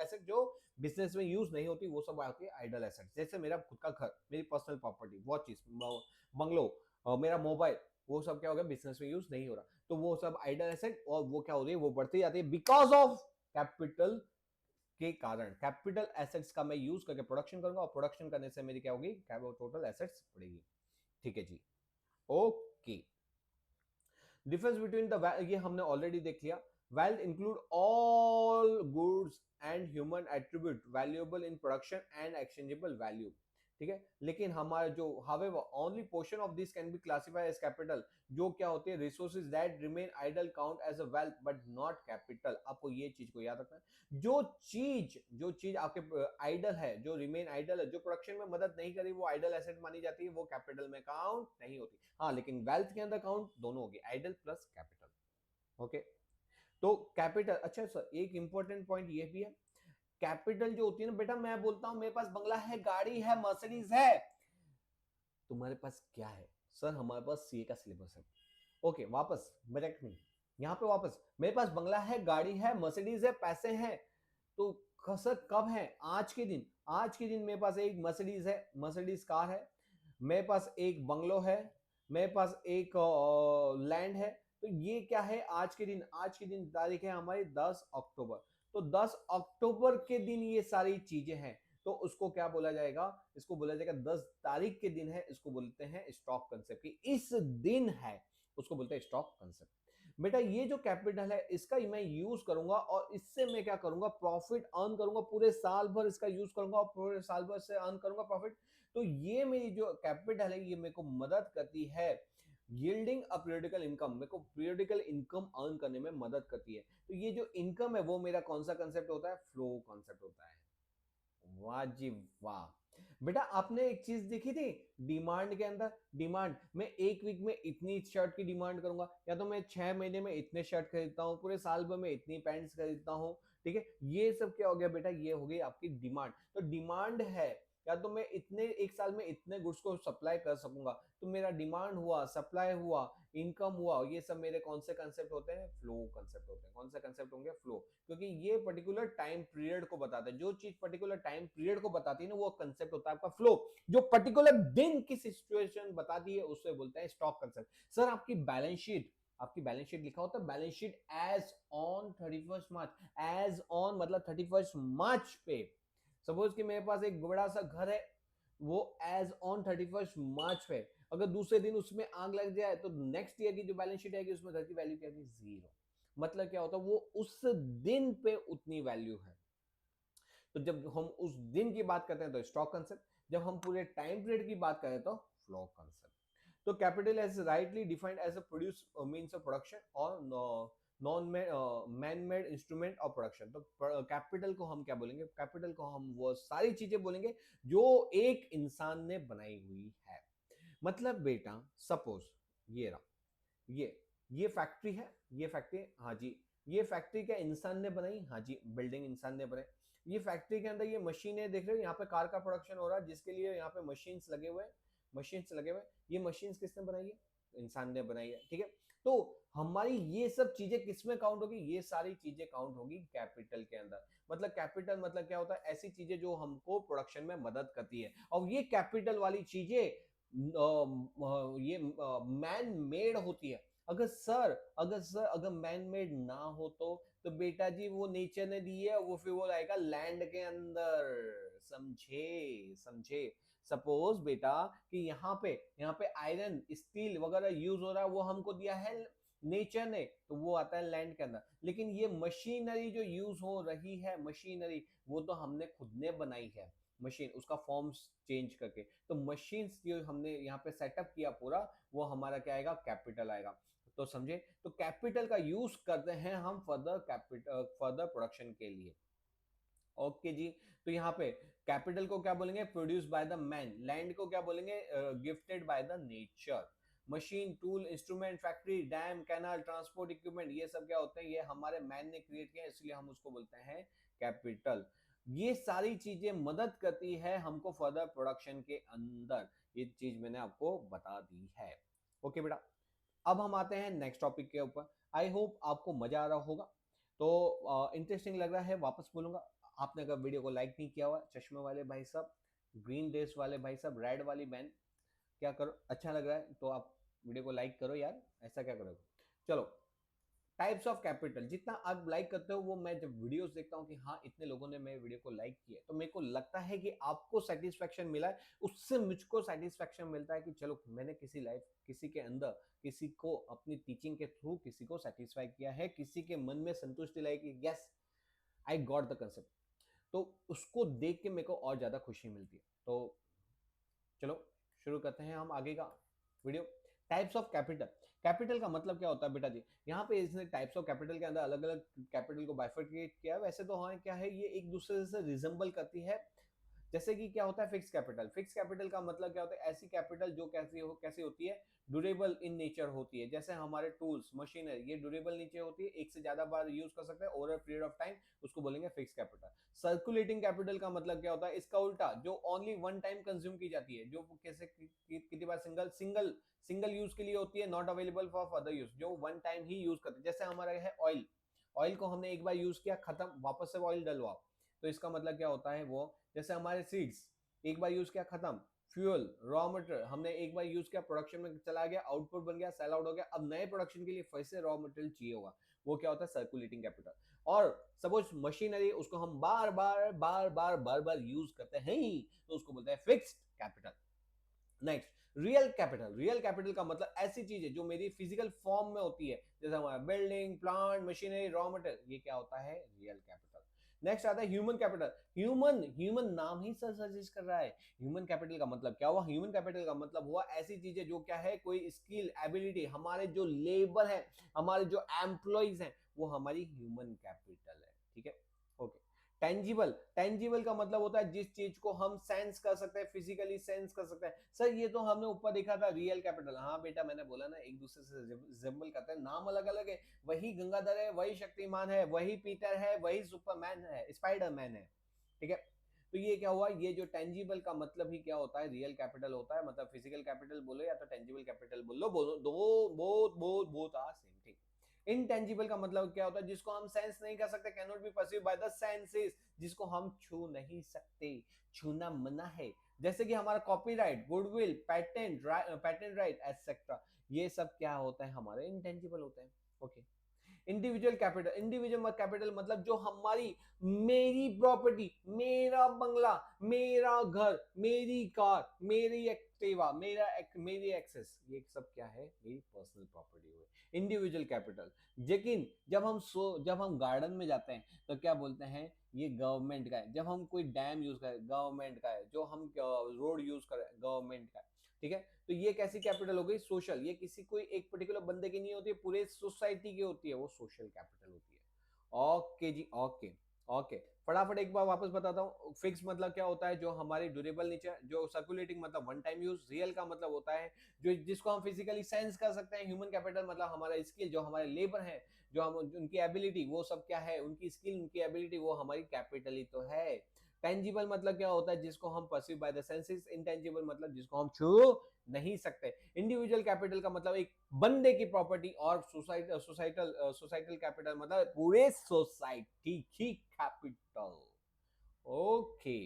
एसेट जो बिजनेस में यूज नहीं होती, वो सब आती है आइडल एसेट्स। जैसे मेरा खुद का घर, मेरी पर्सनल प्रॉपर्टी, वॉचेस, बंगलो, मेरा मोबाइल, वो सब क्या हो गया, बिजनेस में यूज नहीं हो रहा, तो वो सब आइडल एसेट, और वो क्या हो रही है, वो बढ़ती जाती है बिकॉज ऑफ कैपिटल के कारण। कैपिटल एसेट्स का मैं यूज करके प्रोडक्शन करूंगा, और प्रोडक्शन करने से मेरी क्या होगी, टोटल एसेट्स बढ़ेगी। ठीक है जी, ओके। डिफरेंस बिटवीन द, ये हमने ऑलरेडी देख लिया। Wealth include all goods and human attribute valuable in production and exchangeable value. ठीक है, लेकिन हमारा जो however only portion of this can be classified as capital, जो क्या होती है, resources that remain idle count as a wealth but not capital. आपको ये चीज को याद रखना है, जो चीज आपके आइडल है, जो रिमेन आइडल है, जो प्रोडक्शन में मदद नहीं करी, वो आइडल एसेट मानी जाती है, वो कैपिटल में काउंट नहीं होती। हाँ, लेकिन वेल्थ के अंदर काउंट दोनों होगी, आइडल प्लस कैपिटल। ओके। तो कैपिटल, अच्छा सर एक इंपॉर्टेंट पॉइंट ये भी है, कैपिटल जो होती है ना बेटा, मैं बोलता हूं मेरे पास बंगला है, गाड़ी है, मर्सिडीज है, तुम्हारे पास क्या है? सर हमारे पास सीए का सिलेबस है। ओके, वापस ब्रेक नहीं, यहाँ पे वापस, मेरे पास बंगला है, गाड़ी है, मर्सिडीज है, पैसे हैं, तो सर कब है? आज के दिन मेरे पास एक मर्सिडीज है, मर्सिडीज कार है, मेरे पास एक बंगलो है, मेरे पास एक लैंड है। तो ये क्या है, आज के दिन तारीख है हमारी 10 अक्टूबर। तो 10 अक्टूबर के दिन ये सारी चीजें हैं, तो उसको क्या बोला जाएगा, इसको बोला जाएगा 10 तारीख के दिन है, इसको बोलते हैं स्टॉक कंसेप्ट की, इस दिन है, उसको बोलते हैं स्टॉक कंसेप्ट। बेटा ये जो कैपिटल है, इसका मैं यूज करूंगा, और इससे मैं क्या करूंगा, प्रॉफिट अर्न करूंगा, पूरे साल भर इसका यूज करूंगा, और पूरे साल भर से अर्न करूंगा प्रॉफिट। तो ये मेरी जो कैपिटल है, ये मेरे को मदद करती है यील्डिंग अ पीरियडिकल इनकम, मेरे को पीरियडिकल इनकम अर्न करने में मदद करती है। तो ये जो इनकम है, वो मेरा कौन सा कंसेप्ट होता है, फ्लो कंसेप्ट होता है। वाह जी वाह। बेटा आपने एक चीज देखी थी, डिमांड के अंदर, डिमांड में एक वीक में इतनी शर्ट की डिमांड करूंगा, या तो मैं 6 महीने में इतने शर्ट खरीदता हूँ, पूरे साल भर में इतनी पैंट्स खरीदता हूँ। ठीक है, ये सब क्या हो गया बेटा, ये हो गई आपकी डिमांड। तो डिमांड है, या तो मैं इतने एक साल में इतने गुड्स को सप्लाई कर सकूंगा, तो मेरा डिमांड हुआ, सप्लाई हुआ, इनकम हुआ, ये सब मेरे कौन से कंसेप्ट होते हैं, फ्लो कंसेप्ट होते हैं। कौन से कंसेप्ट होंगे, फ्लो, क्योंकि ये पर्टिकुलर टाइम पीरियड को बताता है। जो चीज पर्टिकुलर टाइम पीरियड को बताती है ना, वो कंसेप्ट होता है आपका फ्लो। जो पर्टिकुलर दिन की सिचुएशन बताती है, उससे बोलते हैं स्टॉक कंसेप्ट। सर आपकी बैलेंस शीट लिखा होता है, balance sheet as on 31 March, as on मतलब 31 मार्च पे। सपोज कि मेरे पास एक बड़ा सा घर है, वो एज ऑन 31 मार्च पे, अगर दूसरे दिन उसमें आग लग जाए, तो नेक्स्ट ईयर की जो बैलेंस शीट आएगी, उसमें घर की वैल्यू क्या आएगी, 0। मतलब क्या होता है, वो उस दिन पे उतनी वैल्यू है। तो जब हम उस दिन की बात करते हैं तो स्टॉक कंसेप्ट, जब हम पूरे टाइम पीरियड की बात करें तो फ्लो कंसेप्ट। तो capital as rightly defined as a produce means of production और non man made instrument of production. तो कैपिटल को हम क्या बोलेंगे, कैपिटल को हम वो सारी चीजें बोलेंगे जो एक इंसान ने बनाई हुई है। मतलब बेटा सपोज ये रहा, ये फैक्ट्री है, ये फैक्ट्री, हाँ जी, ये फैक्ट्री क्या इंसान ने बनाई? हाँ जी, बिल्डिंग इंसान ने बनाई। ये फैक्ट्री के अंदर ये मशीनें देख रहे हो, यहाँ पे कार का प्रोडक्शन हो रहा है, जिसके लिए यहाँ पे मशीन्स लगे हुए हैं, मशीन्स लगे हुए हैं। ये मशीन्स किसने बनाई है? इंसान ने बनाई है, ठीक है। तो हमारी ये सब चीजें किसमें काउंट होगी? ये सारी चीजें काउंट होगी कैपिटल के अंदर। मतलब कैपिटल मतलब क्या होता है? ऐसी चीजें जो हमको प्रोडक्शन में मदद करती है, और ये कैपिटल वाली चीजें ये मैन मेड होती है। अगर मैन मेड ना हो तो बेटा जी वो नेचर ने दी है, वो फिर वो आएगा लैंड के अंदर। समझे? समझे? सपोज बेटा कि यहाँ पे आयरन स्टील वगैरह यूज हो रहा है, वो हमको दिया है नेचर ने, तो वो आता है लैंड के अंदर। लेकिन ये मशीनरी जो यूज हो रही है, मशीनरी, वो तो हमने खुद ने बनाई है। मशीन, उसका फॉर्म्स चेंज करके, तो मशीन्स जो हमने यहाँ पे सेटअप किया पूरा, वो हमारा क्या आएगा? कैपिटल आएगा। तो समझे? तो कैपिटल का यूज करते हैं हम फर्दर प्रोडक्शन के लिए। ओके जी। तो यहाँ पे कैपिटल को क्या बोलेंगे? Produce by the man. Land को क्या बोलेंगे? Gifted by the nature. Machine, tool, instrument, factory, dam, canal, transport equipment, ये सब क्या होते हैं? ये हमारे मैन ने क्रिएट किया, इसलिए हम उसको बोलते हैं कैपिटल। ये सारी चीजें मदद करती है हमको फर्दर प्रोडक्शन के अंदर। ये चीज मैंने आपको बता दी है। ओके बेटा, अब हम आते हैं नेक्स्ट टॉपिक के ऊपर। आई होप आपको मजा आ रहा होगा। तो इंटरेस्टिंग लग रहा है, वापस बोलूंगा। आपने अगर वीडियो को लाइक नहीं किया हुआ, चश्मे वाले भाई साहब, ग्रीन ड्रेस वाले भाई साहब, रेड वाली बहन, क्या करो? अच्छा लग रहा है तो आप वीडियो को लाइक करो यार, ऐसा क्या करोगे? चलो, टाइप्स ऑफ कैपिटल, जितना आप लाइक करते हो, वो मैं जब वीडियोस देखता हूँ कि हाँ इतने लोगों ने मेरे वीडियो को लाइक किया, तो मेरे को लगता है कि आपको सेटिस्फेक्शन मिला है। उससे मुझको सेटिस्फेक्शन मिलता है कि चलो मैंने किसी के अंदर, किसी को अपनी टीचिंग के थ्रू किसी को सेटिस्फाई किया है, किसी के मन में संतुष्टि लाई कि yes, I got the concept. तो उसको देख के मेरे को और ज्यादा खुशी मिलती है। तो चलो शुरू करते हैं हम आगे का video. Types of capital. Capital का मतलब क्या होता है बेटा जी? यहाँ पे इसने टाइप्स ऑफ कैपिटल के अंदर अलग अलग कैपिटल को बाइफरकेट किया है। वैसे तो हाँ क्या है, ये एक दूसरे से रिजेंबल करती है। जैसे कि क्या होता है फिक्स कैपिटल? फिक्स कैपिटल का मतलब क्या होता है? ऐसी कैपिटल जो कैसी होती है? ड्यूरेबल इन नेचर होती है। जैसे हमारे टूल्स, मशीनरी, ये ड्यूरेबल नेचर होती है, एक से ज्यादा बार यूज कर सकते हैं over a period of time, उसको बोलेंगे फिक्स कैपिटल। सर्कुलेटिंग कैपिटल का मतलब क्या होता है? इसका उल्टा, जो ओनली वन टाइम कंज्यूम की जाती है, जो कैसे कितनी बार सिंगल सिंगल सिंगल यूज के लिए होती है, not available for further use, जो वन टाइम ही यूज करते हैं। जैसे हमारा है ऑयल, ऑयल को हमने एक बार यूज किया, खत्म, वापस से ऑयल डलवाओ। तो इसका मतलब क्या होता है? वो जैसे हमारे सीड्स, एक बार यूज किया, खत्म। फ्यूल, रॉ मटेरियल, हमने एक बार यूज किया, प्रोडक्शन में चला गया, आउटपुट बन गया, सेल आउट हो गया, अब नए प्रोडक्शन के लिए फिर से रॉ मटेरियल चाहिए होगा। वो क्या होता है? Circulating capital. और सपोज मशीनरी, उसको हम बार बार यूज करते हैं, तो उसको बोलते हैं fixed capital. Next, real capital. Real capital का मतलब ऐसी चीज है जो मेरी फिजिकल फॉर्म में होती है, जैसे हमारा building, plant, machinery, raw material, ये क्या होता है? Real capital. नेक्स्ट आता है ह्यूमन कैपिटल। ह्यूमन, ह्यूमन नाम ही सर सजेस्ट कर रहा है। ह्यूमन कैपिटल का मतलब क्या हुआ? ह्यूमन कैपिटल का मतलब हुआ ऐसी चीजें जो क्या है, कोई स्किल, एबिलिटी, हमारे जो लेबर है, हमारे जो एम्प्लॉइज हैं, वो हमारी ह्यूमन कैपिटल है। ठीक है, ओके। टेंजिबल, टेंजिबल का मतलब होता है जिस चीज को हम सेंस कर सकते हैं, फिजिकली सेंस कर सकते हैं। सर ये तो हमने ऊपर देखा था रियल कैपिटल। हाँ बेटा, मैंने बोला ना, एक दूसरे से रिजेंबल करते हैं, नाम अलग अलग है। वही गंगाधर है, वही शक्तिमान है, वही पीटर है, वही सुपरमैन है, स्पाइडरमैन है। ठीक है, तो ये क्या हुआ? ये जो टेंजिबल का मतलब ही क्या होता है? रियल कैपिटल होता है। मतलब फिजिकल कैपिटल बोलो या तो टेंजिबल कैपिटल बोलो, दो both both both are same. ठीक। इनटेंजिबल का मतलब क्या होता है? जिसको हम सेंस नहीं कर सकते, can not B perceive by the senses, जिसको हम छू नहीं सकते, छूना मना है। जैसे कि हमारा copyright, goodwill, patent right etcetera, ये सब क्या होता है? हमारे इंटेंजिबल होते हैं। Okay. Individual capital, individual capital मतलब जो हमारी, मेरी प्रॉपर्टी, मेरा बंगला, मेरा घर, मेरी कार, मेरी एक्टिवा, मेरी एक्सेस, ये सब क्या है? मेरी पर्सनल प्रॉपर्टी हुई, इंडिविजुअल कैपिटल। लेकिन जब हम गार्डन में जाते हैं तो क्या बोलते हैं? ये गवर्नमेंट का है। जब हम कोई डैम यूज करें, गवर्नमेंट का है। जो हम रोड यूज करें, गवर्नमेंट का है। ठीक है, तो ये कैसी कैपिटल हो गई? सोशल। ये किसी कोई एक पर्टिकुलर बंदे की नहीं होती है, पूरे सोसाइटी की होती है, वो सोशल कैपिटल होती है। ओके जी, ओके। ओके, फटाफट एक बार वापस बताता हूँ। फिक्स मतलब क्या होता है, जो हमारी ड्यूरेबल नेचर, जो सर्कुलेटिंग मतलब वन टाइम यूज, रियल का मतलब होता है जो जिसको हम फिजिकली सेंस कर सकते हैं, ह्यूमन कैपिटल मतलब हमारा स्किल, जो हमारे लेबर है, जो हम उनकी एबिलिटी, वो सब क्या है, उनकी स्किल, उनकी एबिलिटी, वो हमारी कैपिटल ही तो है। टेंजिबल मतलब क्या होता है, जिसको हम perceive by the senses. Intangible मतलब जिसको हम छू नहीं सकते। इंडिविजुअल कैपिटल का मतलब एक बंदे की प्रॉपर्टी, और सोसाइटल कैपिटल मतलब पूरे सोसाइटी की कैपिटल। ओके,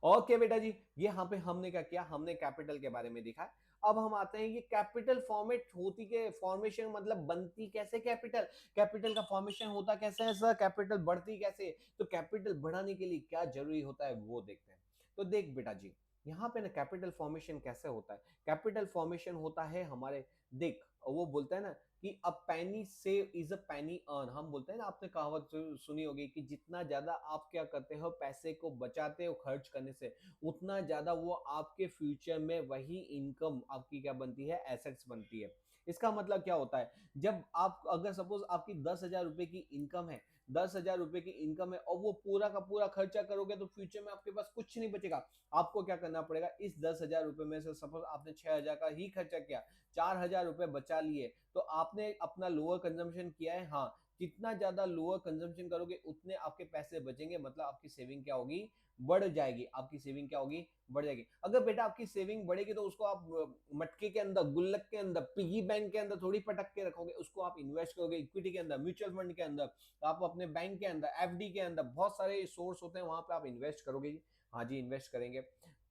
ओके बेटा जी, ये यहाँ पे हमने क्या किया, हमने कैपिटल के बारे में देखा। अब हम आते हैं ये कैपिटल फॉर्मेट होती के फॉर्मेशन मतलब बनती कैसे कैपिटल, कैपिटल का फॉर्मेशन होता कैसे है सर, कैपिटल बढ़ती कैसे, तो कैपिटल बढ़ाने के लिए क्या जरूरी होता है वो देखते हैं। तो देख बेटा जी, यहाँ पे ना कैपिटल फॉर्मेशन कैसे होता है, कैपिटल फॉर्मेशन होता है हमारे, देख वो बोलता है ना कि a penny save is a penny earn, हम बोलते हैं ना, आपने कहावत सुनी होगी कि जितना ज्यादा आप क्या करते हो, पैसे को बचाते हो खर्च करने से, उतना ज्यादा वो आपके फ्यूचर में वही इनकम आपकी क्या बनती है, एसेट्स बनती है। इसका मतलब क्या होता है, जब आप अगर सपोज आपकी 10,000 रुपए की इनकम है, 10,000 रुपए की इनकम है, और वो पूरा का पूरा खर्चा करोगे तो फ्यूचर में आपके पास कुछ नहीं बचेगा। आपको क्या करना पड़ेगा, इस 10,000 रुपए में से सपोज आपने 6,000 का ही खर्चा किया, 4,000 रुपए बचा लिए, तो आपने अपना लोअर कंजम्पशन किया है। हाँ, जितना ज्यादा लोअर कंजम्पशन करोगे उतने आपके पैसे बचेंगे, मतलब आपकी सेविंग क्या होगी, बढ़ जाएगी। आपकी सेविंग क्या होगी, बढ़ जाएगी। अगर बेटा आपकी सेविंग बढ़ेगी तो उसको आप मटके के अंदर, गुल्लक के अंदर, पिगी बैंक के अंदर थोड़ी पटक के रखोगे, उसको आप इन्वेस्ट करोगे इक्विटी के अंदर, म्यूचुअल फंड के अंदर, आप अपने बैंक के अंदर, एफडी के अंदर, बहुत सारे सोर्स होते हैं, वहां पे आप इन्वेस्ट करोगे। हाँ जी, इन्वेस्ट करेंगे।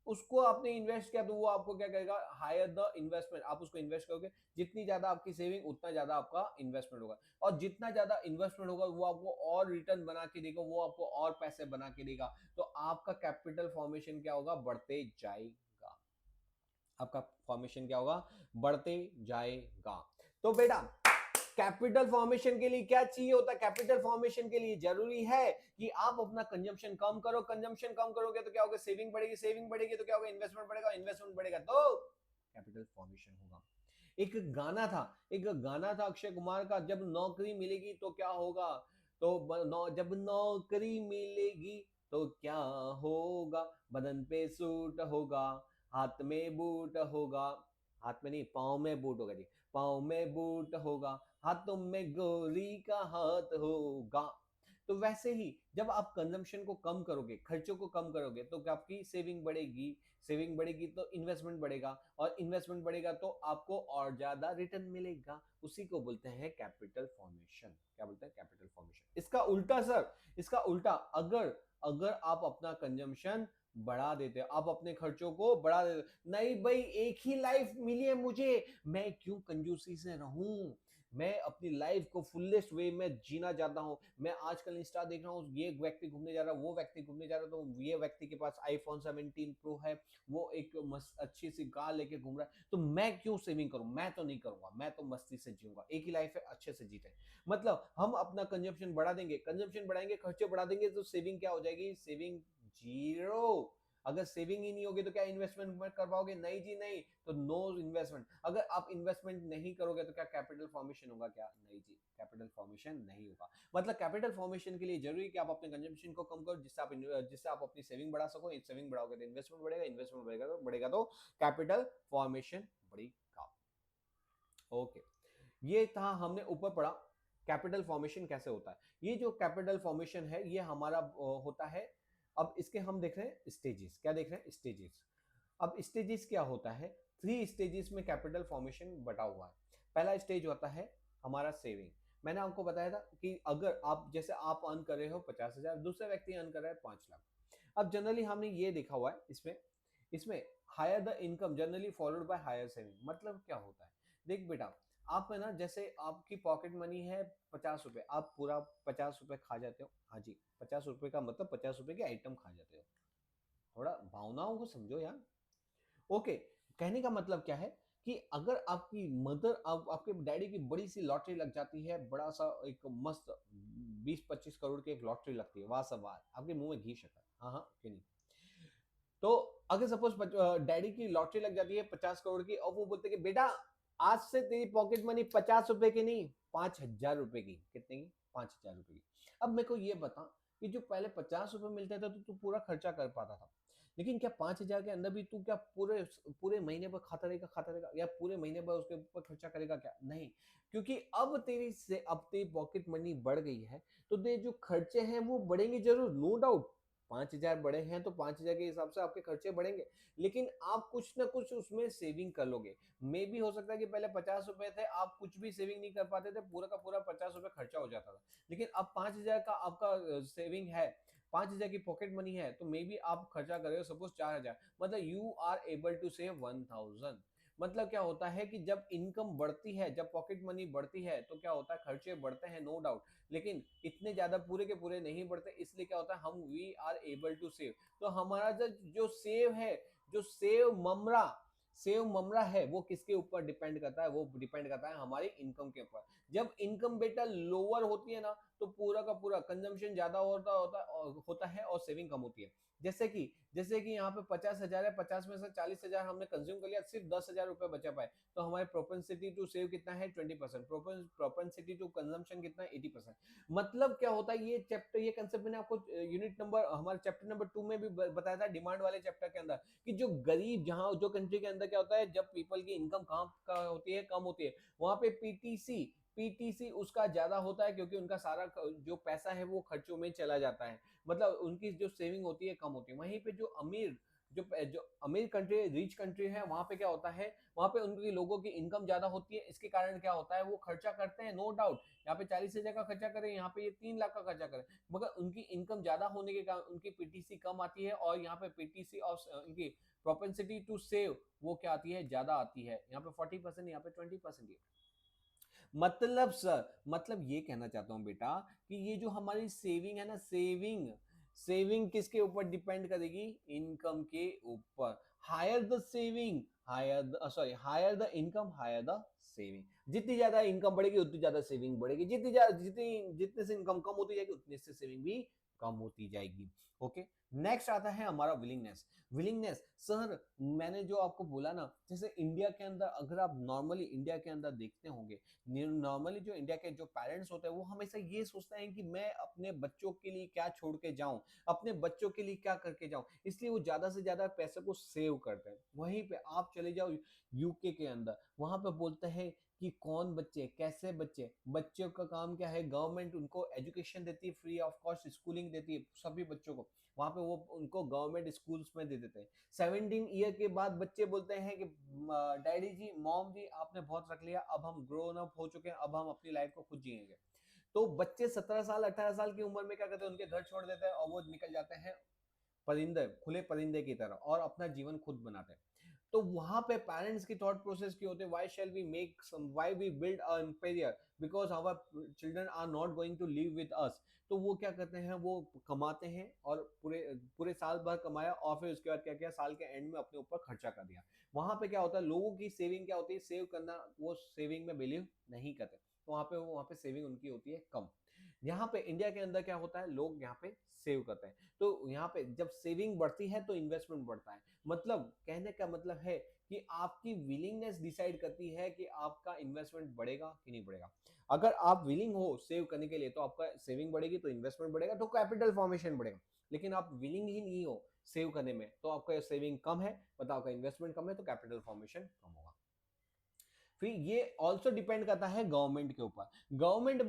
उसको आपने इन्वेस्ट किया तो वो आपको क्या करेगा, हायर द इन्वेस्टमेंट, आप उसको इन्वेस्ट करोगे, जितनी ज्यादा आपकी सेविंग उतना ज्यादा आपका इन्वेस्टमेंट होगा, और जितना ज्यादा इन्वेस्टमेंट होगा वो आपको और रिटर्न बना के देगा, वो आपको और पैसे बना के देगा, तो आपका कैपिटल फॉर्मेशन क्या होगा, बढ़ते जाएगा। आपका फॉर्मेशन क्या होगा, बढ़ते जाएगा। तो बेटा कैपिटल फॉर्मेशन के लिए क्या चाहिए होता है, कैपिटल फॉर्मेशन के लिए जरूरी है कि आप अपना कंजम्पशन कम करो, कंजम्पशन कम करोगे तो क्या होगा, सेविंग बढ़ेगी, सेविंग बढ़ेगी तो क्या होगा, इन्वेस्टमेंट बढ़ेगा, इन्वेस्टमेंट बढ़ेगा तो कैपिटल फॉर्मेशन होगा। एक गाना था अक्षय कुमार का, जब नौकरी मिलेगी तो क्या होगा, तो जब नौकरी मिलेगी तो क्या होगा, बदन पे सूट होगा, हाथ में बूट होगा, हाथ में नहीं, पाँव में बूट होगा जी, पाँव में बूट होगा, हाथों में गोरी का हाथ होगा। तो वैसे ही जब आप कंजम्पशन को कम करोगे, खर्चों को कम करोगे, तो आपकी सेविंग बढ़ेगी, सेविंग बढ़ेगी तो इन्वेस्टमेंट बढ़ेगा, और इन्वेस्टमेंट बढ़ेगा तो आपको और ज्यादा रिटर्न मिलेगा। उसी को बोलते हैं कैपिटल फॉर्मेशन। क्या बोलते हैं, कैपिटल फॉर्मेशन। इसका उल्टा सर, इसका उल्टा, अगर अगर आप अपना कंजम्पशन बढ़ा देते हो, आप अपने खर्चों को बढ़ा देते हो, नहीं भाई एक ही लाइफ मिली है मुझे, मैं क्यों कंजूसी से रहूं, मैं अपनी लाइफ को फुलेस्ट वे में जीना चाहता हूं। मैं आजकल इंस्टा देख रहा हूँ, ये व्यक्ति घूमने जा रहा है, वो व्यक्ति घूमने जा रहा है, तो ये व्यक्ति के पास आईफोन 17 प्रो है, वो एक अच्छी सी कार लेके घूम रहा है, तो मैं क्यों सेविंग करूं, मैं तो नहीं करूंगा, मैं तो मस्ती से जीऊंगा, एक ही लाइफ है, अच्छे से जीते। मतलब हम अपना कंजम्पशन बढ़ा देंगे, कंजम्पशन बढ़ाएंगे, खर्चे बढ़ा देंगे, तो सेविंग क्या हो जाएगी, सेविंग जीरो। अगर सेविंग ही नहीं होगी तो क्या इन्वेस्टमेंट कर पाओगे, नहीं जी नहीं, तो नो इन्वेस्टमेंट। अगर आप इन्वेस्टमेंट नहीं करोगे तो क्या कैपिटल फॉर्मेशन होगा, क्या नहीं जी, कैपिटल फॉर्मेशन नहीं होगा। मतलब कैपिटल फॉर्मेशन के लिए जरूरी है कि आप अपने कंजम्पशन को कम करो, जिससे आप अपनी सेविंग बढ़ा सको, सेविंग बढ़ाओगे तो इन्वेस्टमेंट बढ़ेगा, इन्वेस्टमेंट बढ़ेगा तो कैपिटल फॉर्मेशन बढ़ेगा। ओके, ये था हमने ऊपर पढ़ा कैपिटल फॉर्मेशन कैसे होता है। ये जो कैपिटल फॉर्मेशन है ये हमारा होता है। अब इसके हम देख रहे हैं स्टेजेस, क्या देख रहे हैं, स्टेजेस। अब स्टेजेस क्या होता है, 3 स्टेजेस में कैपिटल फॉर्मेशन बटा हुआ है। पहला स्टेज होता है हमारा सेविंग। मैंने आपको बताया था कि अगर आप, जैसे आप अर्न कर रहे हो 50,000, दूसरा व्यक्ति अर्न कर रहा है 5 लाख। अब जनरली हमने ये देखा हुआ है इसमें, इसमें higher the income generally followed by higher saving. मतलब क्या होता है, देख बेटा, आप है ना, जैसे आपकी पॉकेट मनी है 50 रुपए, आप पूरा 50 रुपए खा जाते हो। हाँ जी, 50 रुपए का मतलब 50 रुपए के आइटम खा जाते हो। थोड़ा भावनाओं को समझो यार। ओके, कहने का मतलब क्या है कि अगर आपकी मदर, आपके डैडी की बड़ी सी लॉटरी लग जाती है, बड़ा सा एक मस्त 20-25 करोड़ की एक लॉटरी लगती है, वाह सवाल, आपके मुंह में घी शक्कर, हाँ हाँ क्यों नहीं। तो अगर सपोज डैडी की लॉटरी लग जाती है 50 करोड़ की, और वो बोलते कि बेटा आज से तेरी पॉकेट मनी 50 रुपए की नहीं, 5,000 रुपए की, कितने की? 5,000 रुपए की। अब मेरे को ये बता कि जो पहले 50 रुपए मिलते थे तो तू पूरा खर्चा कर पाता था, लेकिन क्या 5,000 के अंदर भी तू क्या पूरे पूरे महीने भर खाता रहेगा या पूरे महीने भर उसके ऊपर खर्चा करेगा क्या? नहीं, क्योंकि अब तेरी पॉकेट मनी बढ़ गई है, तो तेरे जो खर्चे हैं वो बढ़ेंगे जरूर, नो डाउट। 5,000 बढ़े हैं तो 5,000 के हिसाब से आपके खर्चे बढ़ेंगे, लेकिन आप कुछ ना कुछ उसमें सेविंग कर लोगे। मे भी हो सकता है कि पहले 50 रुपए थे, आप कुछ भी सेविंग नहीं कर पाते थे, पूरा का पूरा 50 रुपए खर्चा हो जाता था, लेकिन अब 5,000 का आपका सेविंग है, 5,000 की पॉकेट मनी है, तो मे बी आप खर्चा कर रहे हो सपोज 4,000, मतलब you are able to save 1,000। मतलब क्या होता है कि जब इनकम बढ़ती है, जब पॉकेट मनी बढ़ती है, तो क्या होता है, खर्चे बढ़ते हैं, नो डाउट, लेकिन इतने ज्यादा पूरे के पूरे नहीं बढ़ते, इसलिए क्या होता है, हम we are able to save. तो हमारा जो सेव है, जो सेव ममरा है, वो किसके ऊपर डिपेंड करता है? वो डिपेंड करता है हमारी इनकम के ऊपर। जब इनकम बेटा लोअर होती है ना, तो पूरा का पूरा कंजम्पशन ज्यादा होता है और सेविंग कम होती है। जैसे कि यहाँ पे 50,000 है, 50 में से 40,000 हमने कंज्यूम कर लिया, सिर्फ 10,000 रुपए बचा पाए, तो हमारे प्रोपेंसिटी टू सेव कितना है? 20%। प्रोपेंसिटी टू कंजम्पशन कितना है? 80%। मतलब क्या होता है, ये कंसेप्ट मैंने आपको यूनिट नंबर हमारे चैप्टर नंबर 2 में भी बताया था, डिमांड वाले चैप्टर के अंदर, कि जो गरीब, जहां जो कंट्री के अंदर क्या होता है, जब पीपल की इनकम कम होती है, वहां पे पीटीसी उसका ज्यादा होता है, क्योंकि उनका सारा जो पैसा है वो खर्चों में चला जाता है, मतलब उनकी जो सेविंग होती है कम होती है। वहीं पे जो अमीर कंट्री, रिच कंट्री है, वहां पे क्या होता है, वहां पे उनकी लोगों की इनकम ज्यादा होती है, इसके कारण क्या होता है, वो खर्चा करते हैं, नो डाउट। यहाँ पे 40,000 का खर्चा करें, यहाँ पे ये 3 लाख का खर्चा करें, मगर उनकी इनकम ज्यादा होने के कारण उनकी पीटीसी कम आती है, और यहाँ पे पीटीसी और उनकी प्रोपेंसिटी टू सेव वो क्या आती है? ज्यादा आती है। यहाँ पे 40%, यहाँ पे 20%। मतलब ये कहना चाहता हूं बेटा, कि ये जो हमारी सेविंग है ना, सेविंग किसके ऊपर डिपेंड करेगी? इनकम के ऊपर। Higher the saving, higher the income, higher the saving. जितनी ज्यादा इनकम बढ़ेगी उतनी ज्यादा सेविंग बढ़ेगी, जितने से इनकम कम होती जाएगी उतने से सेविंग भी कम होती जाएगी। ओके, नेक्स्ट आता है हमारा विलिंगनेस। सर मैंने जो आपको बोला ना, जैसे इंडिया के अंदर, अगर आप नॉर्मली इंडिया के अंदर देखते होंगे, नॉर्मली जो इंडिया के जो पेरेंट्स होते हैं, वो हमेशा ये सोचते हैं कि मैं अपने बच्चों के लिए क्या छोड़ के जाऊं, अपने बच्चों के लिए क्या करके जाऊं, इसलिए वो ज्यादा से ज्यादा पैसे को सेव करते हैं। वहीं पे आप चले जाओ यूके के अंदर, वहां पे बोलते हैं कि कौन बच्चे, कैसे बच्चे, बच्चों का काम क्या है, गवर्नमेंट उनको एजुकेशन देती है, फ्री ऑफ कॉस्ट स्कूलिंग देती है सभी बच्चों को, वहां पे वो उनको गवर्नमेंट स्कूल्स में दे देते हैं। 17 ईयर के बाद बच्चे बोलते हैं कि डैडी जी, मॉम जी, आपने बहुत रख लिया, अब हम ग्रोन अप हो चुके हैं, अब हम अपनी लाइफ को खुद जिएंगे। तो बच्चे 17 साल 18 साल की उम्र में क्या करते हैं, उनके घर छोड़ देते हैं और वो निकल जाते हैं परिंदे, खुले परिंदे की तरह, और अपना जीवन खुद बनाते हैं। तो वहां पे पेरेंट्स की थॉट प्रोसेस की होते हैं, why we build a empire, because our children are not going to live with us. तो वो क्या करते हैं, वो कमाते हैं, और पूरे पूरे साल भर कमाया, और फिर उसके बाद क्या किया, साल के एंड में अपने ऊपर खर्चा कर दिया। वहां पे क्या होता है, लोगों की सेविंग क्या होती है, सेव करना, वो सेविंग में बिलीव नहीं करते, तो वहां पे सेविंग उनकी होती है कम। यहाँ पे इंडिया के अंदर क्या होता है, लोग यहाँ पे सेव करते हैं, तो यहाँ पे जब सेविंग बढ़ती है तो इन्वेस्टमेंट बढ़ता है। मतलब कहने का मतलब है कि आपकी विलिंगनेस डिसाइड करती है कि आपका इन्वेस्टमेंट बढ़ेगा कि नहीं बढ़ेगा। अगर आप विलिंग हो सेव करने के लिए, तो आपका सेविंग बढ़ेगी, तो इन्वेस्टमेंट बढ़ेगा, तो कैपिटल फॉर्मेशन बढ़ेगा। लेकिन आप विलिंग ही नहीं हो सेव करने में, तो आपका सेविंग कम है, मतलब आपका इन्वेस्टमेंट कम है, तो कैपिटल फॉर्मेशन कम होगा। फिर ये ऑल्सो डिपेंड करता है गवर्नमेंट के ऊपर। गवर्नमेंट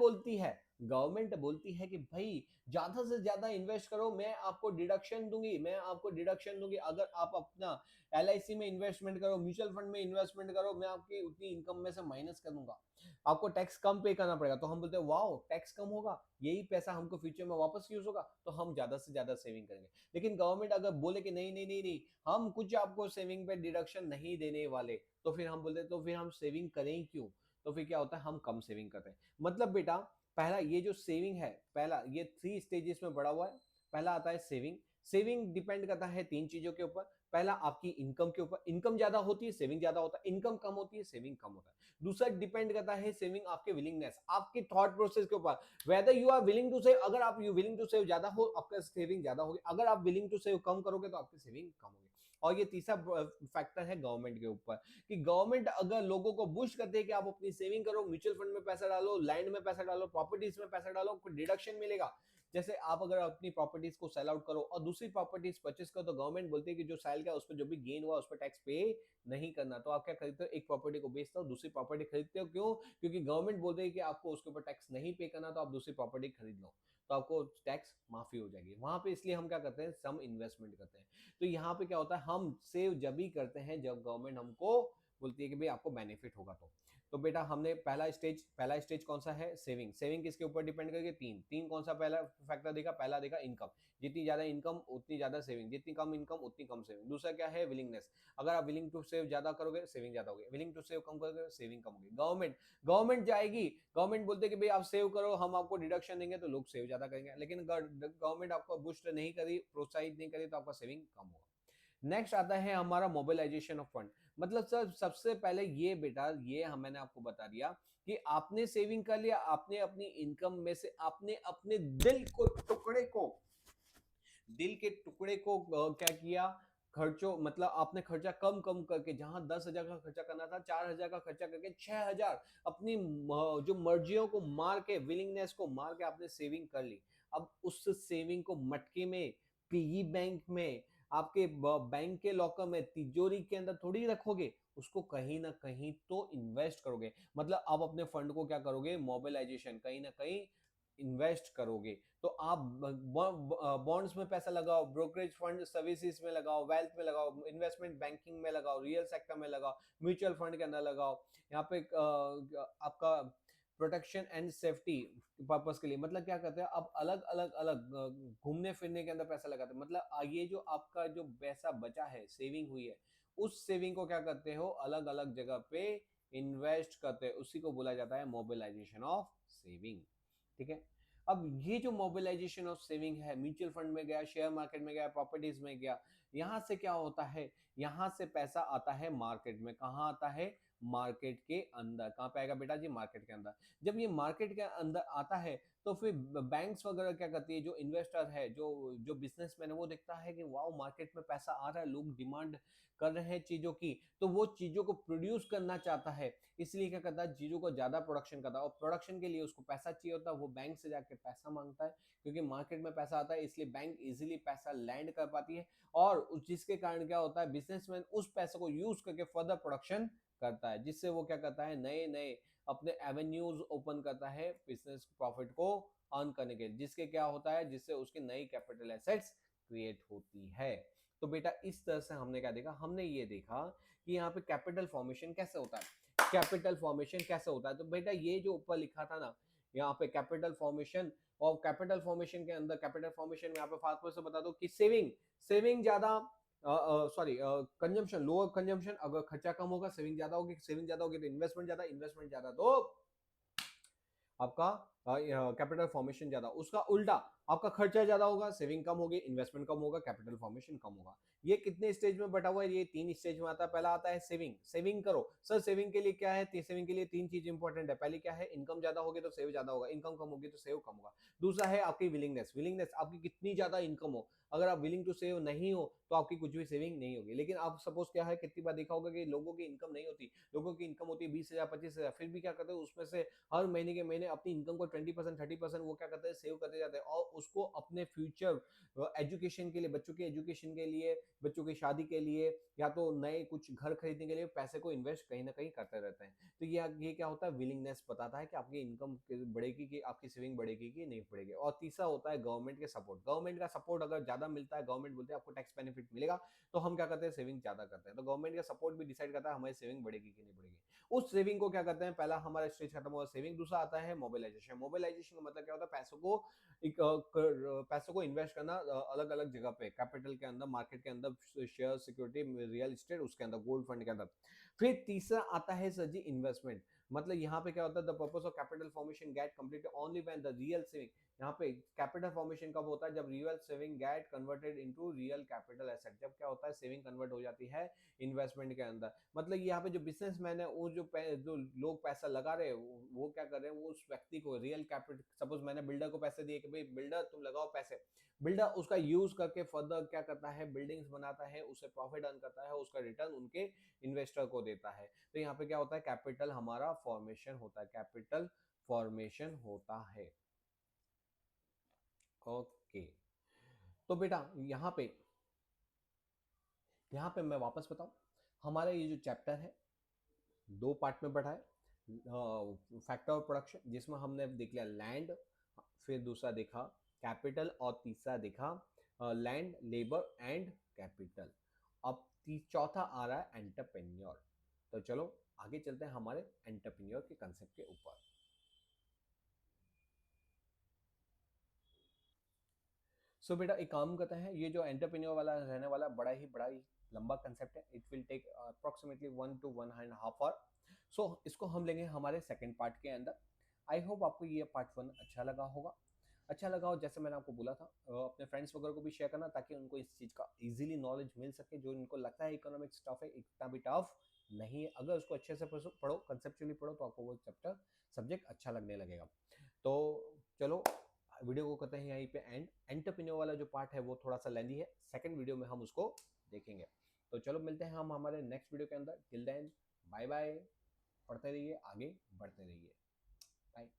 बोलती है कि भाई ज्यादा से ज्यादा इन्वेस्ट करो, मैं आपको डिडक्शन दूंगी अगर आप अपना एलआईसी में इन्वेस्टमेंट करो, म्यूचुअल फंड में इन्वेस्टमेंट करो, मैं आपकी उतनी इनकम में से माइनस कर दूंगा, आपको टैक्स कम पे करना पड़ेगा। तो हम बोलते हैं वाओ, टैक्स कम होगा, यही पैसा हमको फ्यूचर में वापस यूज होगा, तो हम ज्यादा से ज्यादा सेविंग करेंगे। लेकिन गवर्नमेंट अगर बोले कि नहीं नहीं नहीं नहीं, हम कुछ आपको सेविंग पे डिडक्शन नहीं देने वाले, तो फिर हम बोलते हैं तो फिर हम सेविंग करें क्यों? तो फिर क्या होता है, हम कम सेविंग करते हैं। मतलब बेटा, पहला ये जो सेविंग है, पहला ये 3 स्टेजेस में बढ़ा हुआ है। पहला आता है सेविंग। सेविंग डिपेंड करता है 3 चीजों के ऊपर। पहला आपकी इनकम के ऊपर, इनकम ज्यादा होती है सेविंग ज्यादा होता है, इनकम कम होती है सेविंग कम होता है। दूसरा डिपेंड करता है सेविंग आपके विलिंगनेस, आपकी थॉट प्रोसेस के ऊपर, whether you are willing to save. अगर आप यू विलिंग टू सेव ज्यादा हो, आपका सेविंग ज्यादा होगी, अगर आप विलिंग टू सेव कम करोगे तो आपकी सेविंग कम होगी। और ये तीसरा फैक्टर है गवर्नमेंट के ऊपर, कि गवर्नमेंट अगर लोगों को बुश करते हैं कि आप अपनी सेविंग करो, म्यूचुअल फंड में पैसा डालो, लैंड में पैसा डालो, प्रॉपर्टीज में पैसा डालो, कुछ डिडक्शन मिलेगा। जैसे आप अगर अपनी प्रॉपर्टीज को सेल आउट करो और दूसरी प्रॉपर्टीज परचेस करो, तो गवर्नमेंट बोलती है कि जो सेल का उस पर जो भी गेन हुआ उस पर टैक्स पे नहीं करना। तो आप क्या खरीदते हो, एक प्रॉपर्टी को बेचते हो, दूसरी प्रॉपर्टी खरीदते हो, क्यों? क्योंकि गवर्नमेंट बोलते है कि आपको उसके ऊपर टैक्स नहीं पे करना, तो आप दूसरी प्रॉपर्टी खरीद लो, तो आपको टैक्स माफी हो जाएगी वहां पे। इसलिए हम क्या करते हैं, सम इन्वेस्टमेंट करते हैं। तो यहाँ पे क्या होता है, हम सेव जब भी करते हैं जब गवर्नमेंट हमको बोलती है कि भाई आपको बेनिफिट होगा। तो बेटा हमने पहला स्टेज कौन सा है, सेविंग। सेविंग किसके ऊपर डिपेंड करके, तीन तीन कौन सा पहला फैक्टर देखा, पहला देखा इनकम, जितनी ज्यादा इनकम उतनी ज्यादा सेविंग, जितनी कम इनकम उतनी कम सेविंग। दूसरा क्या है, विलिंगनेस, अगर आप विलिंग टू सेव ज्यादा करोगे सेविंग ज्यादा होगी, विलिंग टू सेव कम करोगे सेविंग कम होगी। गवर्नमेंट जाएगी, गवर्नमेंट बोलते हैं कि भाई आप सेव करो, हम आपको डिडक्शन देंगे, तो लोग सेव ज्यादा करेंगे। लेकिन गवर्नमेंट आपको बूस्ट नहीं करी, प्रोत्साहित नहीं करी, तो आपका सेविंग कम होगा। नेक्स्ट आता है हमारा मोबिलाइजेशन ऑफ फंड। मतलब सर सबसे पहले ये बेटा, ये मैंने आपको बता दिया कि आपने सेविंग कर लिया, आपने अपनी इनकम में से आपने अपने दिल के टुकड़े को क्या किया, खर्चो मतलब आपने खर्चा कम कम करके, जहां 10,000 का खर्चा करना था 4,000 का खर्चा करके 6,000 अपनी जो मर्जियों को मार के, विलिंगनेस को मार के आपने सेविंग कर ली। अब उस सेविंग को मटके में, पिगी बैंक में, आपके बैंक के लॉकर में, तिजोरी के अंदर थोड़ी रखोगे, उसको कहीं ना कहीं तो इन्वेस्ट करोगे। मतलब आप अपने फंड को क्या करोगे, मोबिलाइजेशन कहीं ना कहीं इन्वेस्ट करोगे। तो आप बॉन्ड्स में पैसा लगाओ, ब्रोकरेज फंड सर्विसेज में लगाओ, वेल्थ में लगाओ, इन्वेस्टमेंट बैंकिंग में लगाओ, रियल सेक्टर में लगाओ, म्यूचुअल फंड के अंदर लगाओ। यहाँ पे आपका प्रोटेक्शन एंड सेफ्टी पर्पस के लिए, मतलब क्या करते हैं अब अलग अलग अलग घूमने फिरने के अंदर पैसा लगाते हैं। मतलब ये जो आपका जो पैसा बचा है, सेविंग हुई है, उस सेविंग को क्या करते हो, अलग अलग जगह पे इन्वेस्ट करते हैं, उसी को बोला जाता है मोबिलाइजेशन ऑफ सेविंग। ठीक है। अब ये जो मोबिलाइजेशन ऑफ सेविंग है, म्यूचुअल फंड में गया, शेयर मार्केट में गया, प्रॉपर्टीज में गया, यहां से क्या होता है, यहां से पैसा आता है मार्केट में। कहां आता है, मार्केट के अंदर। कहां पे आएगा बेटा जी, मार्केट के अंदर। जब ये मार्केट के अंदर आता है, तो फिर बैंक्स वगैरह क्या करती है, जो इन्वेस्टर है, जो जो बिजनेसमैन है, वो देखता है कि वाओ मार्केट में पैसा आ रहा है, लोग डिमांड कर रहे हैं चीजों की, तो वो चीजों को प्रोड्यूस करना चाहता है। इसलिए क्या करता है, चीजों को ज्यादा प्रोडक्शन करता है, और प्रोडक्शन के लिए उसको पैसा चाहिए होता है, वो बैंक से जाके पैसा मांगता है। क्योंकि मार्केट में पैसा आता है, इसलिए बैंक इजीली पैसा लैंड कर पाती है, और जिसके कारण क्या होता है, बिजनेसमैन उस पैसे को यूज करके फर्दर प्रोडक्शन करता है, जिससे वो क्या करता है, नए नए अपने एवेन्यूज ओपन करता है बिजनेस प्रॉफिट को अर्न करने के, जिसके क्या होता है, जिससे उसकी नई कैपिटल एसेट्स क्रिएट होती है। तो बेटा इस तरह से हमने क्या देखा, हमने ये देखा कि यहाँ पे कैपिटल फॉर्मेशन कैसे होता है। कैपिटल फॉर्मेशन कैसे होता है, तो बेटा ये जो ऊपर लिखा था ना, यहाँ पे कैपिटल फॉर्मेशन, और कैपिटल फॉर्मेशन के अंदर, कैपिटल फॉर्मेशन में यहाँ पे फास्ट से बता दो कि सेविंग सेविंग ज्यादा, सॉरी कंजम्पशन, लोअर कंजम्पशन, अगर खर्चा कम होगा सेविंग ज्यादा होगी, सेविंग ज्यादा होगी तो इन्वेस्टमेंट ज्यादा, इन्वेस्टमेंट ज्यादा तो आपका कैपिटल फॉर्मेशन ज्यादा। उसका उल्टा, आपका खर्चा ज्यादा होगा, सेविंग कम होगी, इन्वेस्टमेंट कम होगा, कैपिटल फॉर्मेशन कम होगा। ये कितने स्टेज में बटा हुआ है, ये 3 स्टेज में आता है। पहला आता है सेविंग, सेविंग करो सर, सेविंग के लिए क्या है, सेविंग के लिए 3 चीज इंपॉर्टेंट है। पहली क्या है, इनकम ज्यादा होगी तो सेव ज्यादा होगा, इनकम कम होगी तो सेव कम होगा। दूसरा है आपकी विलिंगनेस, विलिंगनेस आपकी कितनी ज्यादा इनकम हो, अगर आप विलिंग टू सेव नहीं हो तो आपकी कुछ भी सेविंग नहीं होगी। लेकिन आप सपोज क्या है, कितनी बार देखा होगा कि लोगों की इनकम नहीं होती, लोगों की इनकम होती है 20,000 25,000, फिर भी क्या करते हैं, उसमें से हर महीने के महीने अपनी इनकम को 20% 30% वो क्या करते हैं, सेव करते जाते हैं, और उसको अपने फ्यूचर एजुकेशन के लिए, बच्चों के एजुकेशन के लिए, बच्चों की शादी के लिए, या तो नए कुछ घर खरीदने के लिए पैसे को इन्वेस्ट कहीं ना कहीं करते रहते हैं। तो ये क्या होता है, विलिंगनेस बताता है कि आपकी इनकम बढ़ेगी कि आपकी सेविंग बढ़ेगी कि नहीं बढ़ेगी। और तीसरा होता है गवर्नमेंट के सपोर्ट। गवर्नमेंट का सपोर्ट अगर ज्यादा मिलता है, गवर्नमेंट बोलते हैं आपको टैक्स बेनिफिट मिलेगा, तो हम क्या करते हैं, सेविंग ज्यादा करते हैं। तो गवर्नमेंट का सपोर्ट भी डिसाइड करता है हमारी सेविंग बढ़ेगी कि नहीं बढ़ेगी। उस सेविंग को क्या करते हैं, पहला हमारा स्टेज खत्म हुआ सेविंग, दूसरा आता है मोबिलाइजेशन। मोबिलाइजेशन का मतलब क्या होता है, पैसों को इन्वेस्ट करना अलग अलग जगह पे, कैपिटल के अंदर, मार्केट के अंदर, शेयर, सिक्योरिटी, रियल एस्टेट, उसके अंदर गोल्ड फंड के अंदर। फिर तीसरा आता है सर जी इन्वेस्टमेंट। मतलब यहाँ पे क्या होता है, the purpose of capital formation gate completed only when the real saving. यहाँ पे कैपिटल फॉर्मेशन कब होता है, जब real saving get converted into real capital asset. जब क्या होता है, सेविंग कन्वर्ट हो जाती है इन्वेस्टमेंट के अंदर। मतलब यहाँ पे जो बिजनेसमैन है, वो जो लोग पैसा लगा रहे हैं, वो क्या कर रहे हैं, वो उस व्यक्ति को रियल कैपिटल, सपोज मैंने बिल्डर को पैसे दिए कि भाई बिल्डर तुम लगाओ पैसे, बिल्डर उसका यूज करके फर्दर क्या करता है, बिल्डिंग्स बनाता है, उससे प्रॉफिट अर्न करता है, उसका रिटर्न उनके इन्वेस्टर को देता है। तो यहाँ पे क्या होता है, कैपिटल हमारा फॉर्मेशन होता है, कैपिटल फॉर्मेशन होता है। ओके, तो बेटा यहाँ पे मैं वापस बताऊं, हमारा ये जो चैप्टर है दो पार्ट में बढ़ा है। फैक्टर ऑफ प्रोडक्शन, जिसमें हमने देख लिया लैंड, फिर दूसरा देखा कैपिटल, और तीसरा देखा लैंड, लेबर एंड कैपिटल। अब चौथा आ रहा है एंटरप्रेन्योर। तो चलो आगे चलते हैं हमारे एंटरप्रेन्योर के कंसेप्ट के ऊपर। सो बेटा एक काम करते हैं, ये जो एंटरप्रेन्योर वाला रहने वाला बड़ा ही लंबा कंसेप्ट है। It will take approximately 1 to 1.5 hour. So इसको हम लेंगे हमारे सेकंड पार्ट के अंदर। आई होप आपको ये पार्ट 1 अच्छा लगा होगा। अच्छा लगा हो, जैसे मैंने आपको बोला था, अपने फ्रेंड्स वगैरह को भी शेयर करना, ताकि उनको इस चीज़ का इजीली नॉलेज मिल सके। जो इनको लगता है इकोनॉमिक्स टफ है, इतना भी टफ नहीं है। अगर उसको अच्छे से पढ़ो, कंसेप्चुअली पढ़ो, तो आपको वो चैप्टर सब्जेक्ट अच्छा लगने लगेगा। तो चलो वीडियो को करते हैं यहीं पे एंड। एंटरप्रेन्योर वाला जो पार्ट है वो थोड़ा सा लेंदी है, सेकंड वीडियो में हम उसको देखेंगे। तो चलो मिलते हैं हम हमारे नेक्स्ट वीडियो के अंदर। टिल देन बाय बाय, पढ़ते रहिए, आगे बढ़ते रहिए। बाय।